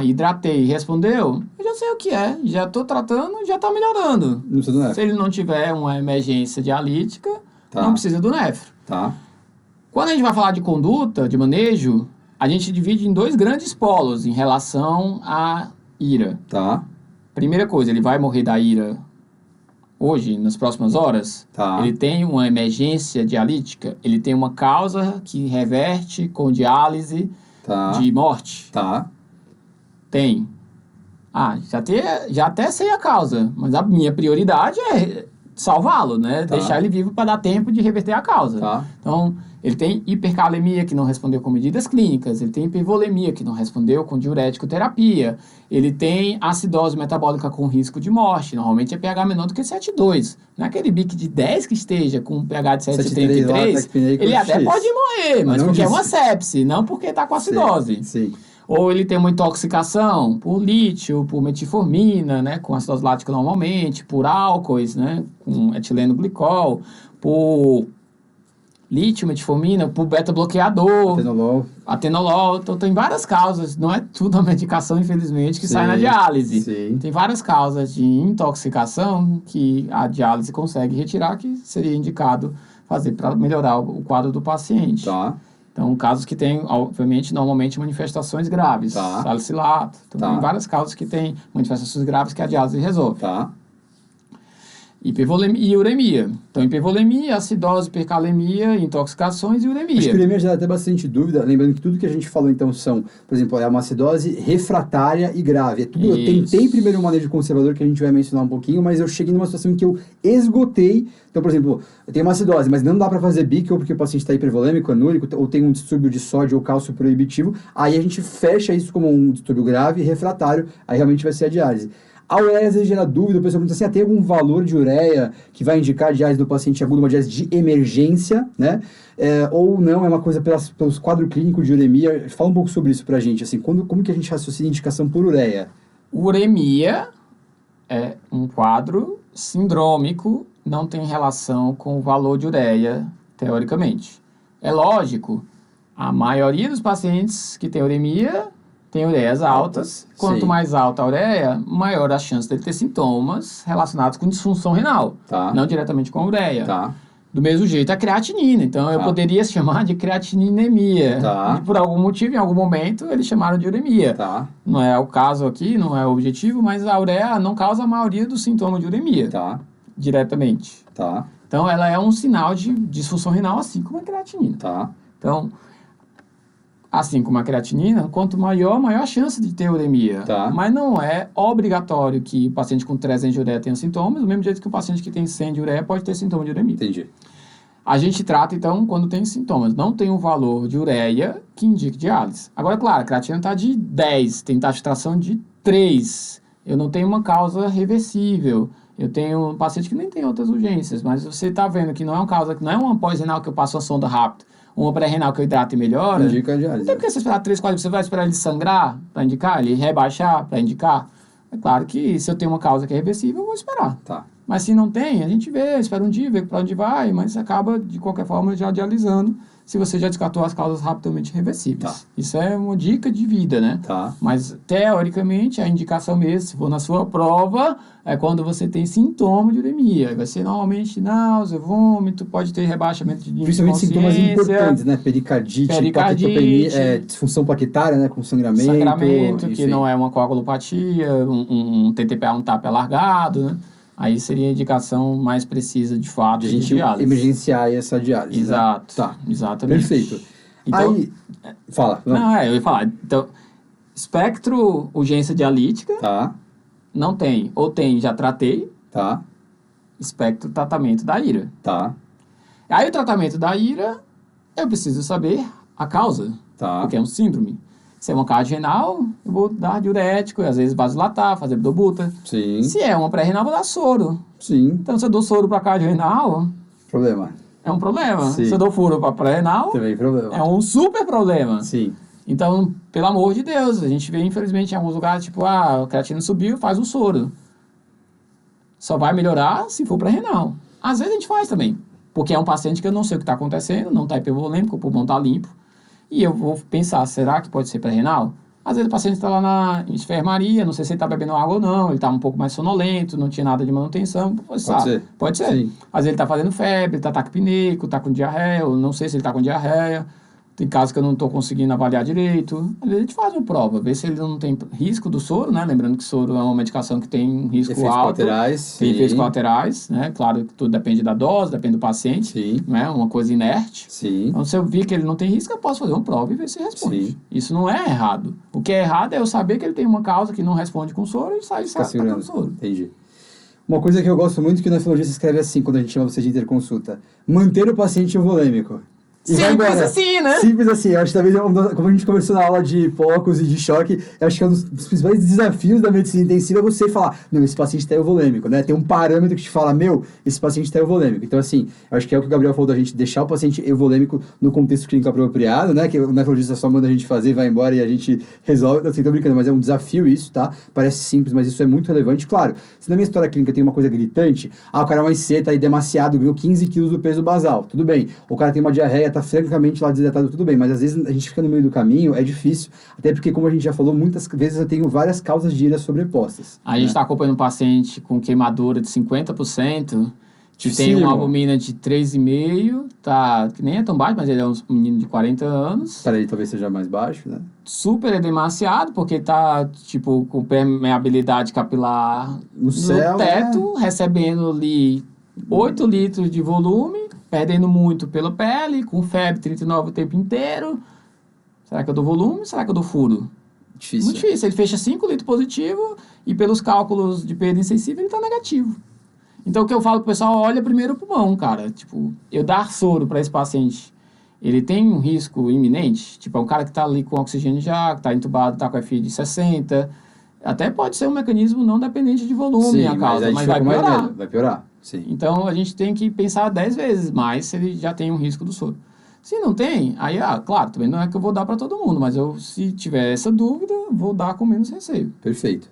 Hidratei, respondeu? Eu já sei o que é, já estou tratando, já está melhorando. Não precisa do nefro. Se ele não tiver uma emergência dialítica, não precisa do nefro. Tá. Quando a gente vai falar de conduta, de manejo, a gente divide em 2 grandes polos em relação à ira. Tá. Primeira coisa, ele vai morrer da ira hoje, nas próximas horas? Tá. Ele tem uma emergência dialítica? Ele tem uma causa que reverte com diálise de morte? Tá. Tem. Já até sei a causa, mas a minha prioridade é salvá-lo, né? Tá. Deixar ele vivo para dar tempo de reverter a causa. Tá. Então, ele tem hipercalemia que não respondeu com medidas clínicas, ele tem hipervolemia que não respondeu com diurético terapia, ele tem acidose metabólica com risco de morte, normalmente é pH menor do que 7,2. Não é aquele BIC de 10 que esteja com pH de 7,33, ele até pode morrer, mas porque é uma sepse, não porque está com acidose. Sim. Ou ele tem uma intoxicação por lítio, por metformina, né, com acidose lática normalmente, por álcoois, né, com etileno glicol, por lítio, metformina, por beta-bloqueador, atenolol. Então, tem várias causas. Não é tudo a medicação, infelizmente, que sai na diálise. Sim. Tem várias causas de intoxicação que a diálise consegue retirar, que seria indicado fazer para melhorar o quadro do paciente. Tá. Então, casos que têm, obviamente, normalmente manifestações graves. Tá. Salicilato. Então, tem várias causas que têm manifestações graves que a diálise resolve. Tá. Hipervolemia e uremia. Então, hipervolemia, acidose, hipercalemia, intoxicações e uremia. Acho que uremia já dá até bastante dúvida, lembrando que tudo que a gente falou, então, são, por exemplo, é uma acidose refratária e grave. Eu tentei primeiro um manejo conservador, que a gente vai mencionar um pouquinho, mas eu cheguei numa situação em que eu esgotei. Então, por exemplo, eu tenho uma acidose, mas não dá para fazer BIC, ou porque o paciente está hipervolêmico, anúrico, ou tem um distúrbio de sódio ou cálcio proibitivo. Aí a gente fecha isso como um distúrbio grave e refratário, aí realmente vai ser a diálise. A ureia às vezes gera dúvida, o pessoal pergunta assim, tem algum valor de ureia que vai indicar a diálise do paciente agudo, uma diálise de emergência, né? Ou não, é uma coisa pelos quadros clínicos de uremia. Fala um pouco sobre isso pra gente, assim, como que a gente raciocina a indicação por ureia? Uremia é um quadro sindrômico, não tem relação com o valor de ureia, teoricamente. É lógico, a maioria dos pacientes que tem uremia tem ureias altas. Quanto mais alta a ureia, maior a chance dele ter sintomas relacionados com disfunção renal. Não diretamente com a ureia. Do mesmo jeito a creatinina. Então, eu poderia chamar de creatininemia. E por algum motivo, em algum momento, eles chamaram de uremia. Não é o caso aqui, não é o objetivo, mas a ureia não causa a maioria dos sintomas de uremia. Diretamente. Então, ela é um sinal de disfunção renal, assim como a creatinina. Então, assim como a creatinina, quanto maior a chance de ter uremia. Mas não é obrigatório que o paciente com 300 de ureia tenha sintomas, do mesmo jeito que o paciente que tem 100 de ureia pode ter sintoma de uremia. Entendi. A gente trata, então, quando tem sintomas. Não tem um valor de ureia que indique diálise. Agora, claro, a creatina está de 10, tem taxa de tração de 3. Eu não tenho uma causa reversível. Eu tenho um paciente que nem tem outras urgências, mas você está vendo que não é uma causa, que não é uma pós-renal que eu passo a sonda rápido, uma pré-renal que eu hidrato e melhora. Indica a diálise. Não tem porque você esperar 3, 4 dias. Você vai esperar ele sangrar para indicar, ele rebaixar para indicar. É claro que se eu tenho uma causa que é reversível, eu vou esperar. Mas se não tem, a gente vê, espera um dia, vê para onde vai, mas acaba, de qualquer forma, já dialisando, se você já descartou as causas rapidamente reversíveis. Isso é uma dica de vida, né? Mas, teoricamente, a indicação mesmo, se for na sua prova, é quando você tem sintoma de uremia. Vai ser, normalmente, náusea, vômito, pode ter rebaixamento de principalmente sintomas importantes, né? Pericardite, plaquetopenia, disfunção plaquetária, né? Com sangramento. Que não é uma coagulopatia, um TTPA, um TAP alargado, né? Aí seria a indicação mais precisa, de fato, de diálise. Emergenciar essa diálise. Exato. Né? Exatamente. Perfeito. Então, aí, fala. Não, eu ia falar. Então, Espectro, urgência dialítica. Tá. Não tem. Ou tem, já tratei. Tá. Espectro, tratamento da ira. Tá. Aí o tratamento da ira, eu preciso saber a causa. Tá. Porque é um síndrome. Se é uma cardia renal, eu vou dar diurético, e às vezes vasodilatar, fazer abdobuta. Sim. Se é uma pré-renal, vou dar soro. Sim. Então, se eu dou soro para cardio renal, Problema. é um problema. Sim. Se eu dou furo para pré-renal, Também problema. é um super problema. Sim. Então, pelo amor de Deus, a gente vê, infelizmente, em alguns lugares, tipo, a creatina subiu, faz um soro. Só vai melhorar se for pré-renal. Às vezes a gente faz também, porque é um paciente que eu não sei o que está acontecendo, não está hipervolêmico, o pulmão está limpo, e eu vou pensar, será que pode ser pré-renal? Às vezes o paciente está lá na enfermaria, não sei se ele está bebendo água ou não, ele está um pouco mais sonolento, não tinha nada de manutenção. Pode ser. Pode ser. Sim. Às vezes ele está fazendo febre, está taquipneico, está com diarreia, ou não sei se ele está com diarreia. Tem casos que eu não estou conseguindo avaliar direito. Às vezes a gente faz uma prova, vê se ele não tem risco do soro, né? Lembrando que soro é uma medicação que tem um risco efeitos alto. Colaterais. Tem efeitos colaterais, né? Claro que tudo depende da dose, depende do paciente. Sim. Não é uma coisa inerte. Sim. Então, se eu vi que ele não tem risco, eu posso fazer uma prova e ver se responde. Sim. Isso não é errado. O que é errado é eu saber que ele tem uma causa que não responde com soro e sair com soro. Entendi. Uma coisa que eu gosto muito que o nefrologista escreve assim, quando a gente chama você de interconsulta. Manter o paciente euvolêmico. E simples assim, né? Simples assim. Eu acho que talvez, como a gente conversou na aula de focos e de choque, eu acho que é um dos principais desafios da medicina intensiva é você falar, não, esse paciente está euvolêmico, né? Tem um parâmetro que te fala, esse paciente está euvolêmico. Então, assim, eu acho que é o que o Gabriel falou da gente deixar o paciente euvolêmico no contexto clínico apropriado, né? Que o nefrologista só manda a gente fazer, vai embora e a gente resolve. Assim, tô brincando, mas é um desafio isso, tá? Parece simples, mas isso é muito relevante. Claro, se na minha história clínica tem uma coisa gritante, o cara é um IC, tá aí demasiado, ganhou 15 quilos do peso basal, tudo bem. O cara tem uma diarreia, tá francamente lá desidratado, tudo bem, mas às vezes a gente fica no meio do caminho, é difícil, até porque, como a gente já falou, muitas vezes eu tenho várias causas de ira sobrepostas. A gente está acompanhando um paciente com queimadura de 50%, que tem uma albumina de 3,5, tá, que nem é tão baixo, mas ele é um menino de 40 anos. Para ele talvez seja mais baixo, né? Super edemaciado, porque tá, tipo, com permeabilidade capilar no teto, né? Recebendo ali 8 litros de volume, perdendo muito pela pele, com febre 39 o tempo inteiro. Será que eu dou volume? Será que eu dou furo? Difícil. Muito difícil. Ele fecha 5 litros positivo e pelos cálculos de perda insensível ele tá negativo. Então o que eu falo pro pessoal, olha primeiro o pulmão, cara. Tipo, eu dar soro para esse paciente, ele tem um risco iminente? Tipo, é um cara que tá ali com oxigênio já, que tá entubado, tá com FI de 60. Até pode ser um mecanismo não dependente de volume, a causa, mas vai piorar. Vai piorar. Sim. Então, a gente tem que pensar 10 vezes mais se ele já tem um risco do soro. Se não tem, aí, claro, também não é que eu vou dar para todo mundo, mas eu, se tiver essa dúvida, vou dar com menos receio. Perfeito.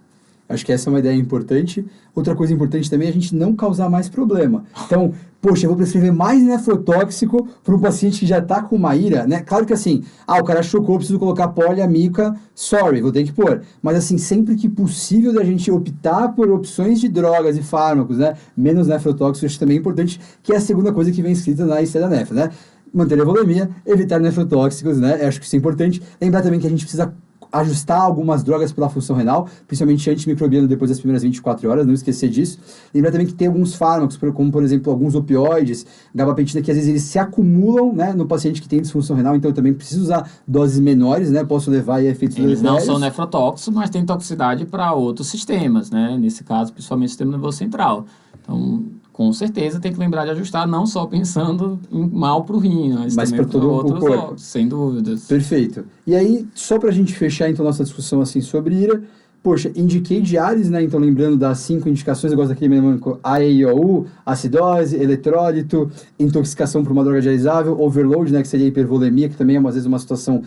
Acho que essa é uma ideia importante. Outra coisa importante também é a gente não causar mais problema. Então, poxa, eu vou prescrever mais nefrotóxico para um paciente que já está com uma ira, né? Claro que assim, o cara chocou, preciso colocar poliamica, sorry, vou ter que pôr. Mas assim, sempre que possível da gente optar por opções de drogas e fármacos, né? Menos nefrotóxicos, acho também importante, que é a segunda coisa que vem escrita na IC da nefro, né? Manter a volemia, evitar nefrotóxicos, né? Eu acho que isso é importante. Lembrar também que a gente precisa ajustar algumas drogas pela função renal, principalmente antimicrobiano depois das primeiras 24 horas, não esquecer disso. Lembrar também que tem alguns fármacos, como por exemplo alguns opioides, gabapentina, que às vezes eles se acumulam, né, no paciente que tem disfunção renal, então eu também preciso usar doses menores, né, posso levar a efeitos Eles não são nefrotóxicos, mas têm toxicidade para outros sistemas, né, nesse caso principalmente o sistema nervoso central. Então, com certeza tem que lembrar de ajustar, não só pensando em mal para o rim, mas também para outros órgãos, sem dúvidas. Perfeito. E aí, só para a gente fechar então nossa discussão assim sobre ira, poxa, indiquei diálise, né? Então, lembrando das 5 indicações, eu gosto daquele mnemônico AEIOU, acidose, eletrólito, intoxicação por uma droga dialisável, overload, né? Que seria hipervolemia, que também é às vezes uma situação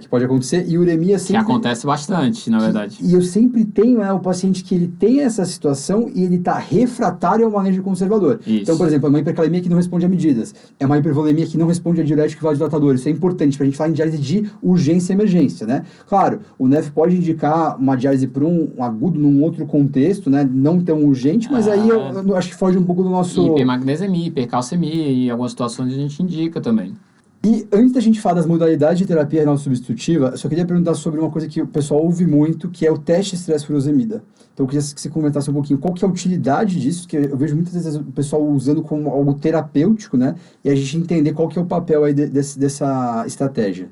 que pode acontecer, e uremia sempre... Que acontece bastante, na verdade. E eu sempre tenho o paciente que ele tem essa situação e ele está refratário ao manejo conservador. Isso. Então, por exemplo, é uma hipercalemia que não responde a medidas, é uma hipervolemia que não responde a diurético e vasodilatador. Isso é importante para a gente falar em diálise de urgência e emergência, né? Claro, o NEF pode indicar uma diálise por um agudo num outro contexto, né? Não tão urgente, mas aí eu acho que foge um pouco do nosso... Hipermagnesemia, hipercalcemia, e em algumas situações a gente indica também. E antes da gente falar das modalidades de terapia renal substitutiva, eu só queria perguntar sobre uma coisa que o pessoal ouve muito, que é o teste estresse-furosemida. Então eu queria que você comentasse um pouquinho qual que é a utilidade disso, que eu vejo muitas vezes o pessoal usando como algo terapêutico, né? E a gente entender qual que é o papel aí dessa estratégia.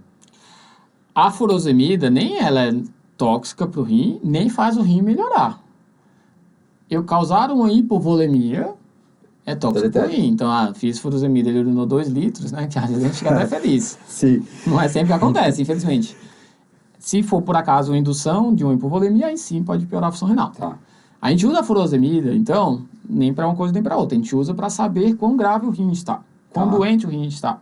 A furosemida, nem ela é tóxica para o rim, nem faz o rim melhorar. Eu causar uma hipovolemia é tóxico para o rim. Então, fiz furosemida, ele urinou 2 litros, né? Que às vezes a gente fica até feliz. Sim. Não é sempre que acontece, infelizmente. Se for, por acaso, uma indução de uma hipovolemia, aí sim pode piorar a função renal. Tá. A gente usa a furosemida, então, nem para uma coisa nem para outra. A gente usa para saber quão grave o rim está, quão doente o rim está,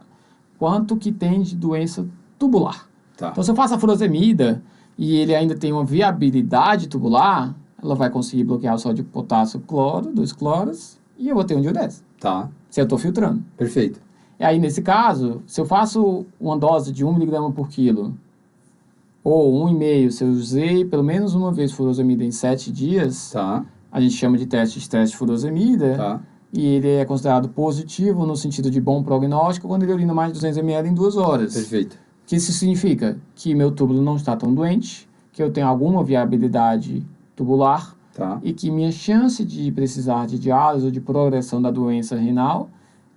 quanto que tem de doença tubular. Tá. Então, se eu faço a furosemida e ele ainda tem uma viabilidade tubular, ela vai conseguir bloquear o sódio, potássio, cloro, 2 cloros, e eu vou ter um diurese. Tá. Se eu estou filtrando. Perfeito. E aí, nesse caso, se eu faço uma dose de 1 mg por quilo, ou 1,5, se eu usei pelo menos uma vez furosemida em 7 dias, tá. A gente chama de teste de estresse de furosemida, tá. E ele é considerado positivo no sentido de bom prognóstico quando ele urina mais de 200 ml em 2 horas. Perfeito. O que isso significa? Que meu túbulo não está tão doente, que eu tenho alguma viabilidade tubular, tá. E que minha chance de precisar de diálise ou de progressão da doença renal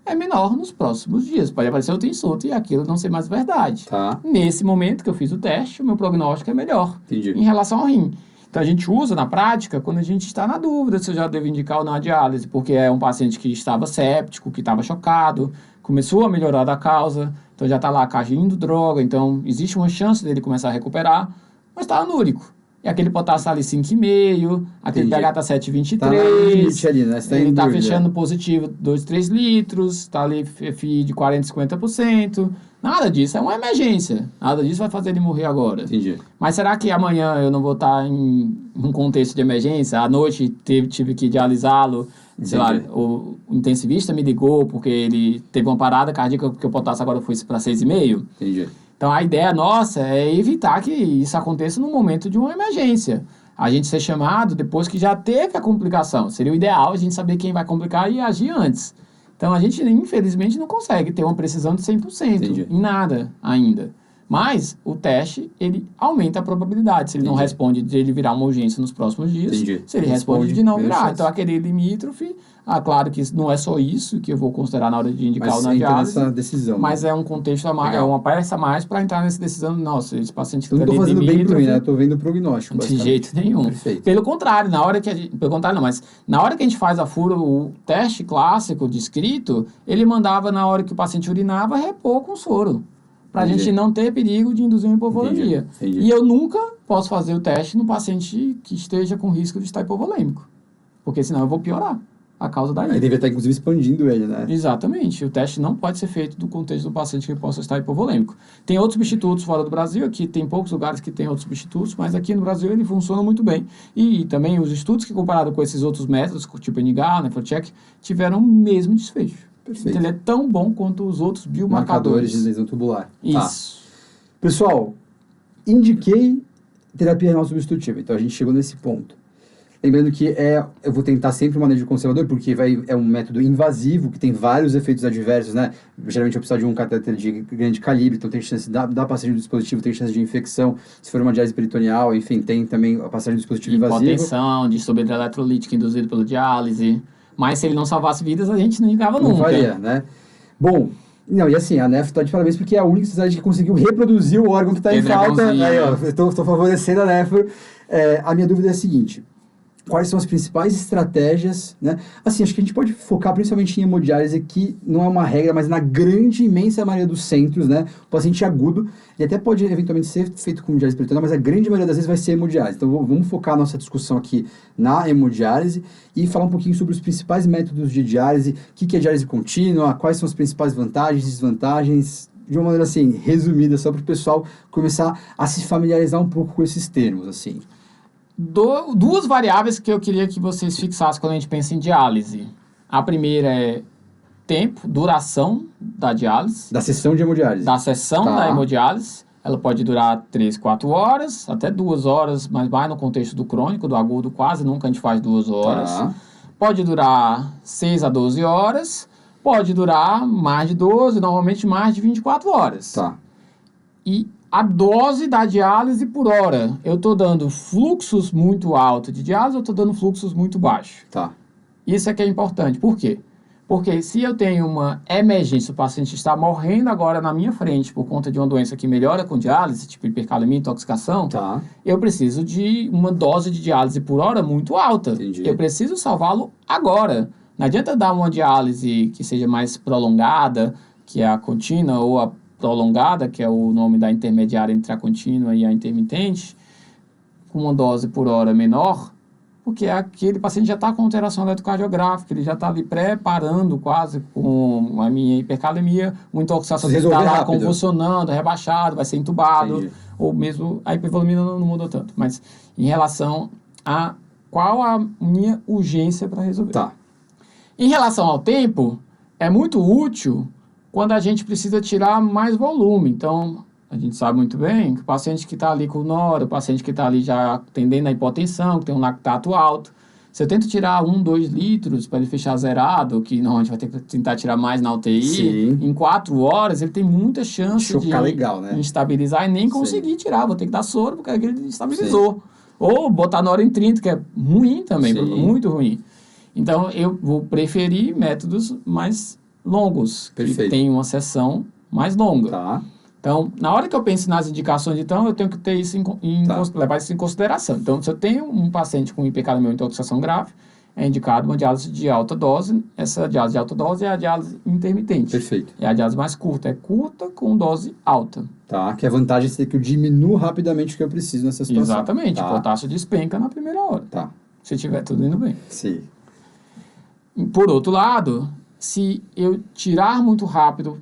é menor nos próximos dias. Pode aparecer outro insulto e aquilo não ser mais verdade. Tá. Nesse momento que eu fiz o teste, o meu prognóstico é melhor. Entendi. Em relação ao rim. Então, a gente usa na prática quando a gente está na dúvida se eu já devo indicar ou não a diálise, porque é um paciente que estava séptico, que estava chocado, começou a melhorar da causa, então já está lá caindo droga, então existe uma chance dele começar a recuperar, mas está anúrico. E aquele potássio ali 5,5, aquele pH tá 7,23. Tá limite ali, né? Ele tá fechando positivo 2, 3 litros, tá ali FI de 40%, 50%. Nada disso, é uma emergência. Nada disso vai fazer ele morrer agora. Entendi. Mas será que amanhã eu não vou estar em um contexto de emergência? À noite tive que dialisá-lo, sei lá, o intensivista me ligou porque ele teve uma parada cardíaca porque o potássio agora foi para 6,5. Entendi. Então, a ideia nossa é evitar que isso aconteça no momento de uma emergência. A gente ser chamado depois que já teve a complicação. Seria o ideal a gente saber quem vai complicar e agir antes. Então, a gente, infelizmente, não consegue ter uma precisão de 100% Entendi. Em nada ainda. Mas o teste, ele aumenta a probabilidade. Se ele Entendi. Não responde de ele virar uma urgência nos próximos dias, Entendi. Se ele responde de não virar. Então, aquele limítrofe, claro que não é só isso que eu vou considerar na hora de indicar o na diálise. Nessa decisão. Mas é um contexto a mais, é uma peça a mais para entrar nessa decisão. Nossa, esse paciente que eu não estou fazendo bem pro mim, né? Estou vendo o prognóstico. De jeito nenhum. Perfeito. Pelo contrário, na hora que na hora que a gente faz o teste clássico descrito, ele mandava na hora que o paciente urinava repor com soro. Para a gente não ter perigo de induzir uma hipovolemia. Entendi. E eu nunca posso fazer o teste no paciente que esteja com risco de estar hipovolêmico. Porque senão eu vou piorar a causa daí. Aí deve estar, inclusive, expandindo ele, né? Exatamente. O teste não pode ser feito do contexto do paciente que possa estar hipovolêmico. Tem outros substitutos fora do Brasil, aqui tem poucos lugares que tem outros substitutos, mas aqui no Brasil ele funciona muito bem. E também os estudos que comparado com esses outros métodos, tipo NGAL, NEPHROCHECK, tiveram o mesmo desfecho. Perfeito. Então, ele é tão bom quanto os outros biomarcadores. De lesão tubular. Isso. Tá. Pessoal, indiquei terapia renal substitutiva. Então, a gente chegou nesse ponto. Lembrando que eu vou tentar sempre o manejo conservador, porque é um método invasivo, que tem vários efeitos adversos, né? Geralmente eu preciso de um catéter de grande calibre, então tem chance da passagem do dispositivo, tem chance de infecção, se for uma diálise peritoneal, enfim, tem também a passagem do dispositivo invasivo. Hipotensão, distúrbio eletrolítico induzido pela diálise. Mas se ele não salvasse vidas, a gente não indicava nunca. Não faria, né? Bom, e assim, a NEF está de parabéns porque é a única sociedade que conseguiu reproduzir o órgão que está em falta. Aí, ó, eu estou favorecendo a NEF. A minha dúvida é a seguinte: quais são as principais estratégias, né? Assim, acho que a gente pode focar principalmente em hemodiálise, que não é uma regra, mas na grande, imensa maioria dos centros, né? O paciente agudo, ele até pode eventualmente ser feito com diálise peritoneal, mas a grande maioria das vezes vai ser hemodiálise. Então, vamos focar a nossa discussão aqui na hemodiálise e falar um pouquinho sobre os principais métodos de diálise, o que é diálise contínua, quais são as principais vantagens e desvantagens, de uma maneira, assim, resumida, só para o pessoal começar a se familiarizar um pouco com esses termos, assim. Duas variáveis que eu queria que vocês fixassem quando a gente pensa em diálise. A primeira é tempo, duração da diálise. Da sessão de hemodiálise. Da sessão da hemodiálise. Ela pode durar 3, 4 horas, até 2 horas, mas vai no contexto do crônico, do agudo, quase nunca a gente faz 2 horas. Tá. Pode durar 6 a 12 horas, pode durar mais de 12, normalmente mais de 24 horas. Tá. E a dose da diálise por hora, eu estou dando fluxos muito altos de diálise ou estou dando fluxos muito baixos? Tá. Isso é que é importante. Por quê? Porque se eu tenho uma emergência, o paciente está morrendo agora na minha frente por conta de uma doença que melhora com diálise, tipo hipercalemia, intoxicação, eu preciso de uma dose de diálise por hora muito alta. Entendi. Eu preciso salvá-lo agora. Não adianta dar uma diálise que seja mais prolongada, que é a contínua, ou a prolongada, que é o nome da intermediária entre a contínua e a intermitente, com uma dose por hora menor, porque aquele paciente já está com alteração eletrocardiográfica, ele já está ali preparando quase com a minha hipercalemia, uma intoxicação que está lá convulsionando, rebaixado, vai ser entubado, Entendi. ou mesmo a hipervolemia não mudou tanto. Mas em relação a qual a minha urgência para resolver. Tá. Em relação ao tempo, é muito útil quando a gente precisa tirar mais volume. Então, a gente sabe muito bem que o paciente que está ali com nora, o paciente que está ali já tendendo a hipotensão, que tem um lactato alto, se eu tento tirar 2 litros para ele fechar zerado, que normalmente vai ter que tentar tirar mais na UTI, Sim. em 4 horas ele tem muita chance de legal, né? instabilizar e nem conseguir tirar. Vou ter que dar soro porque ele estabilizou. Sim. Ou botar nora em 30, que é ruim também, muito ruim. Então, eu vou preferir métodos mais longos, Perfeito. que tem uma sessão mais longa. Tá. Então, na hora que eu penso nas indicações, então, eu tenho que ter isso levar isso em consideração. Então, se eu tenho um paciente com hipercalemia ou intoxicação grave, é indicado uma diálise de alta dose. Essa diálise de alta dose é a diálise intermitente. Perfeito. É a diálise mais curta. É curta com dose alta. Tá, que a vantagem é que eu diminuo rapidamente o que eu preciso nessa situação. Exatamente. Tá. O potássio despenca na primeira hora. Tá. Se tiver tudo indo bem. Sim. Por outro lado, se eu tirar muito rápido,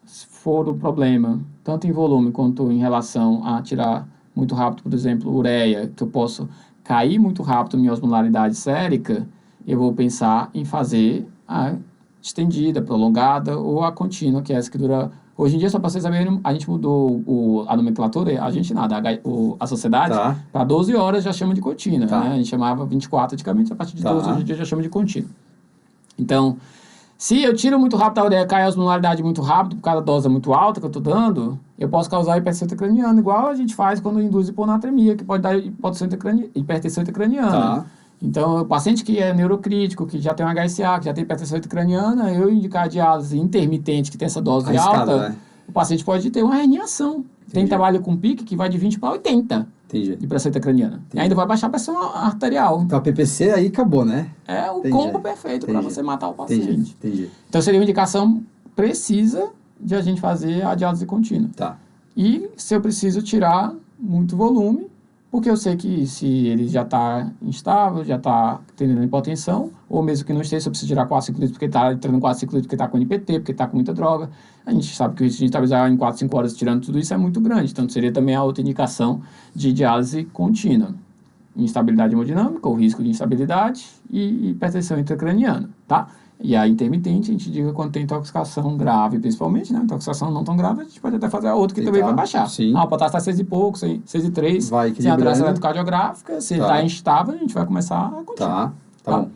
se for o problema, tanto em volume quanto em relação a tirar muito rápido, por exemplo, ureia, que eu posso cair muito rápido minha osmolaridade sérica, eu vou pensar em fazer a estendida, prolongada ou a contínua, que é essa que dura... Hoje em dia, só para vocês saberem, a gente mudou a nomenclatura, a gente nada, a sociedade, para 12 horas já chama de contínua, né? A gente chamava 24 antigamente, a partir de 12 hoje em dia já chama de contínua. Então, se eu tiro muito rápido a ureia, cai a osmolaridade muito rápido, por causa da dose muito alta que eu estou dando, eu posso causar hipertensão intracraniana, igual a gente faz quando induz hiponatremia, que pode dar hipertensão intracraniana. Tá. Então, o paciente que é neurocrítico, que já tem um HSA, que já tem hipertensão intracraniana, eu indicar a diálise intermitente, que tem essa dose alta, né? O paciente pode ter uma herniação. Entendi. Tem trabalho com pique que vai de 20 para 80. Entendi. De pressão intracraniana. E ainda vai baixar a pressão arterial. Então, a PPC aí acabou, né? É o combo perfeito para você matar o paciente. Entendi. Então, seria uma indicação precisa de a gente fazer a diálise contínua. Tá. E se eu preciso tirar muito volume, porque eu sei que se ele já está instável, já está tendo hipotensão, ou mesmo que não esteja, se eu preciso tirar 4 ciclídeos porque está entrando 4 ciclídeos porque está com NPT, porque está com muita droga, a gente sabe que o risco de estabilizar em 4, 5 horas tirando tudo isso é muito grande. Então, seria também a outra indicação de diálise contínua. Instabilidade hemodinâmica, o risco de instabilidade e hipertensão intracraniana, tá? E a intermitente, a gente diga quando tem intoxicação grave, principalmente, né? Intoxicação não tão grave, a gente pode até fazer a outra que também vai baixar. Sim. O potássio está 6 e pouco, 6,3. Vai sem alteração eletrocardiográfica, se ele está instável, a gente vai começar a continuar. Tá bom.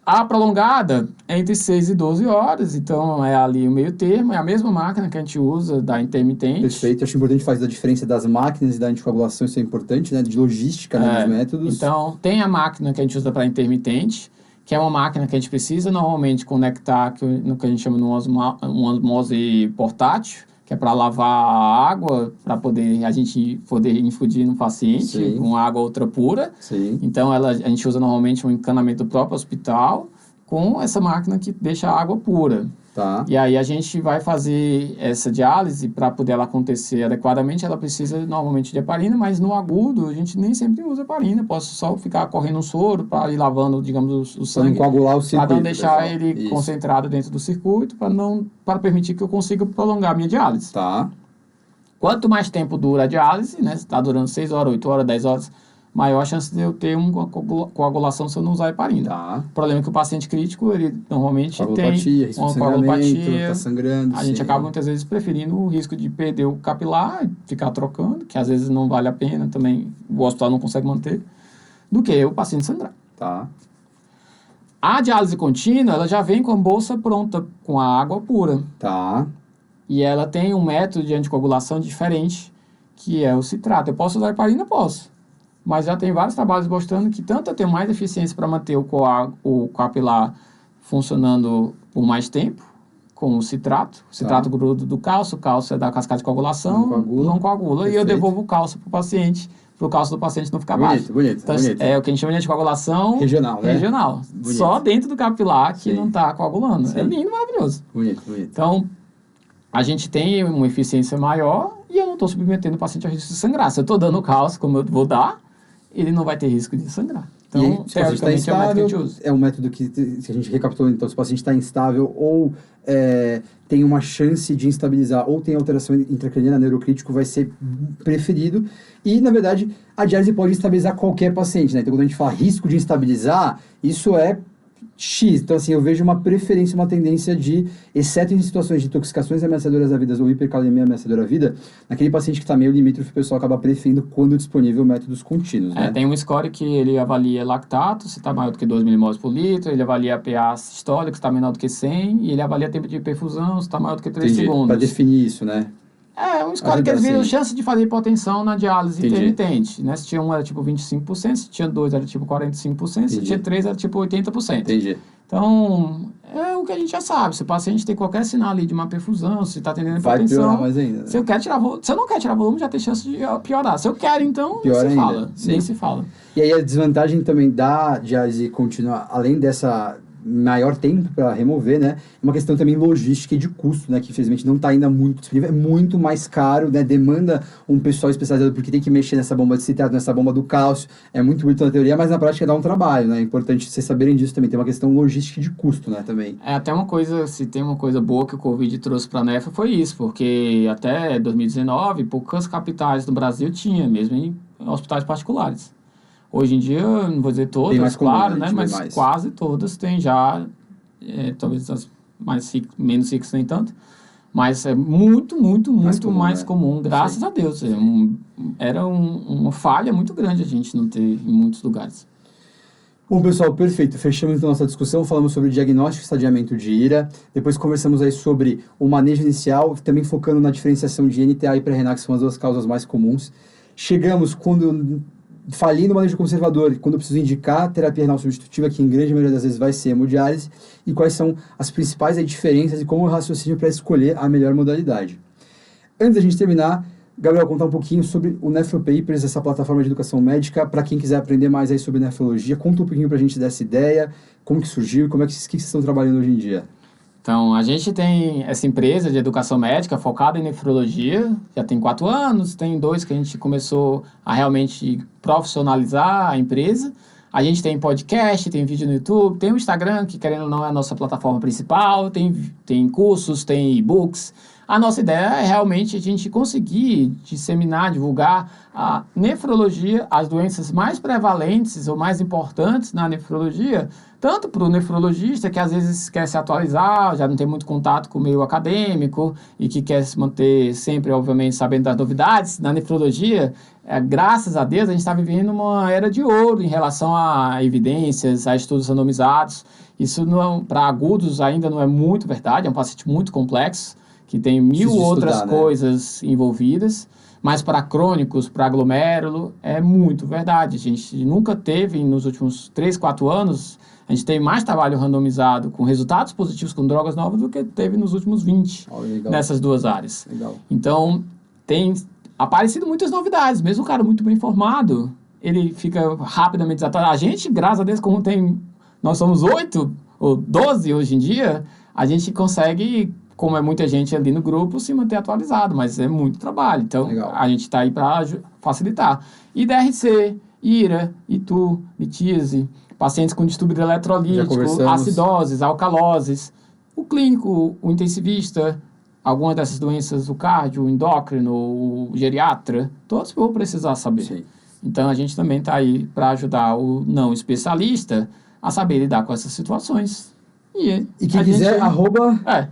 A prolongada é entre 6 e 12 horas, então é ali o meio termo, é a mesma máquina que a gente usa da intermitente. Perfeito, acho importante fazer a diferença das máquinas e da anticoagulação, isso é importante, né? De logística, né? Dos métodos. Então, tem a máquina que a gente usa para intermitente, que é uma máquina que a gente precisa normalmente conectar no que a gente chama de uma osmose portátil, que é para lavar a água, para a gente poder infundir no paciente com água ultra pura. Sim. Então, a gente usa normalmente um encanamento do próprio hospital com essa máquina que deixa a água pura. Tá. E aí a gente vai fazer essa diálise, para poder ela acontecer adequadamente, ela precisa normalmente de heparina, mas no agudo a gente nem sempre usa heparina, posso só ficar correndo um soro para ir lavando, digamos, o sangue, para não coagular o circuito, para não deixar ele concentrado dentro do circuito, para permitir que eu consiga prolongar a minha diálise. Tá. Quanto mais tempo dura a diálise, né, se está durando 6 horas, 8 horas, 10 horas, maior a chance de eu ter uma coagulação se eu não usar heparina. Tá. O problema é que o paciente crítico, ele normalmente tem uma coagulopatia, tá sangrando. A gente acaba muitas vezes preferindo o risco de perder o capilar, ficar trocando, que às vezes não vale a pena também, o hospital não consegue manter, do que o paciente sangrar. Tá. A diálise contínua, ela já vem com a bolsa pronta, com a água pura. Tá. E ela tem um método de anticoagulação diferente, que é o citrato. Eu posso usar heparina? Posso. Mas já tem vários trabalhos mostrando que tanto eu tenho mais eficiência para manter o capilar funcionando por mais tempo, com o citrato. O citrato gruda do cálcio, o cálcio é da cascata de coagulação, não coagula. Perfeito. E eu devolvo o cálcio para o paciente, para o cálcio do paciente não ficar baixo. Bonito. Então, é o que a gente chama de anticoagulação regional, né? Regional. Só dentro do capilar que não está coagulando. Sim. É lindo, maravilhoso. Bonito. Então, a gente tem uma eficiência maior e eu não estou submetendo o paciente a risco de sangrar. Se eu estou dando cálcio, como eu vou dar, ele não vai ter risco de sangrar. Então, aí, teoricamente, é o método que a gente usa. É um método que, se a gente recapitulou, então, se o paciente está instável ou tem uma chance de instabilizar ou tem alteração intracraniana, neurocrítico, vai ser preferido. E, na verdade, a diálise pode instabilizar qualquer paciente, né? Então, quando a gente fala risco de instabilizar, isso é X. Então, assim, eu vejo uma preferência, uma tendência de, exceto em situações de intoxicações ameaçadoras da vida ou hipercalemia ameaçadora da vida, naquele paciente que está meio limítrofe, o pessoal acaba preferindo, quando disponível, métodos contínuos, né? Tem um score que ele avalia lactato, se está maior do que 2 milimoles por litro, ele avalia PA sistólico, se está menor do que 100, e ele avalia tempo de perfusão, se está maior do que 3 segundos. Para definir isso, né? Um score que eles viram chance de fazer hipotensão na diálise intermitente, né? Se tinha 1 era tipo 25%, se tinha 2 era tipo 45%, se tinha 3 era tipo 80%. Entendi. Então, é o que a gente já sabe. Se o paciente tem qualquer sinal ali de uma perfusão, se está tendo hipotensão... Vai piorar mais ainda, né? Se eu não quero tirar volume, já tem chance de piorar. Se eu quero, então, nem se fala. E aí a desvantagem também da diálise contínua, além dessa maior tempo para remover, né? É uma questão também logística e de custo, né? Que infelizmente não está ainda muito disponível, é muito mais caro, né? Demanda um pessoal especializado porque tem que mexer nessa bomba de citrato, nessa bomba do cálcio, é muito bonito na teoria, mas na prática dá um trabalho, né? É importante vocês saberem disso também, tem uma questão logística e de custo, né? Também. Até uma coisa, se tem uma coisa boa que o Covid trouxe para a Nefro foi isso, porque até 2019, poucas capitais do Brasil tinha, mesmo em hospitais particulares. Hoje em dia, não vou dizer todas, claro, né? Mas quase todas têm já, talvez as menos ricas nem tanto, mas é muito mais comum, graças a Deus. Era uma falha muito grande a gente não ter em muitos lugares. Bom, pessoal, perfeito. Fechamos então nossa discussão, falamos sobre diagnóstico e estadiamento de IRA, depois conversamos aí sobre o manejo inicial, também focando na diferenciação de NTA e pré-renal, que são as duas causas mais comuns. Chegamos quando... falhei no manejo conservador, quando eu preciso indicar terapia renal substitutiva, que em grande maioria das vezes vai ser hemodiálise, e quais são as principais diferenças e como eu raciocínio para escolher a melhor modalidade. Antes da gente terminar, Gabriel, contar um pouquinho sobre o NephroPapers, essa plataforma de educação médica, para quem quiser aprender mais aí sobre nefrologia. Conta um pouquinho para a gente dessa ideia, como que surgiu e como é que vocês estão trabalhando hoje em dia. Então, a gente tem essa empresa de educação médica focada em nefrologia, já tem 4 anos, tem 2 que a gente começou a realmente profissionalizar a empresa. A gente tem podcast, tem vídeo no YouTube, tem o Instagram, que querendo ou não é a nossa plataforma principal, tem cursos, tem e-books. A nossa ideia é realmente a gente conseguir disseminar, divulgar a nefrologia, as doenças mais prevalentes ou mais importantes na nefrologia, tanto para o nefrologista que às vezes quer se atualizar, já não tem muito contato com o meio acadêmico e que quer se manter sempre, obviamente, sabendo das novidades. Na nefrologia, graças a Deus, a gente está vivendo uma era de ouro em relação a evidências, a estudos randomizados. Isso para agudos ainda não é muito verdade, é um paciente muito complexo, que tem 1000 outras coisas envolvidas, mas para crônicos, para glomérulo, é muito verdade. A gente nunca teve, nos últimos 3, 4 anos, a gente tem mais trabalho randomizado com resultados positivos com drogas novas do que teve nos últimos 20 nessas duas áreas. Legal. Então, tem aparecido muitas novidades. Mesmo o cara muito bem formado, ele fica rapidamente desatualizado. A gente, graças a Deus, como nós somos 8 ou 12 hoje em dia, a gente consegue, como é muita gente ali no grupo, se manter atualizado, mas é muito trabalho. Então, a gente está aí para facilitar. E DRC, IRA, ITU, litíase, pacientes com distúrbio eletrolítico, acidoses, alcaloses, o clínico, o intensivista, algumas dessas doenças, o cardio, o endócrino, o geriatra, todos vão precisar saber. Sim. Então, a gente também está aí para ajudar o não especialista a saber lidar com essas situações. E quem quiser,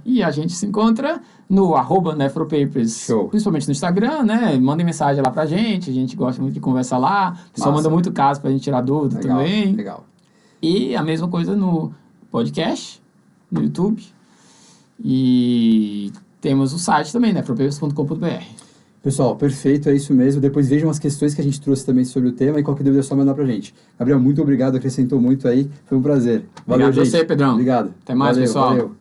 e a gente se encontra no @nefropapers, principalmente no Instagram, né? Mandem mensagem lá pra gente, a gente gosta muito de conversar lá. O pessoal manda muito caso pra gente tirar dúvida também. Legal. E a mesma coisa no podcast, no YouTube. E temos o site também, nefropapers.com.br. Pessoal, perfeito, é isso mesmo. Depois vejam as questões que a gente trouxe também sobre o tema e qualquer dúvida é só mandar pra gente. Gabriel, muito obrigado, acrescentou muito aí, foi um prazer. Valeu, obrigado gente. A você, Pedrão. Obrigado. Até mais, pessoal. Valeu.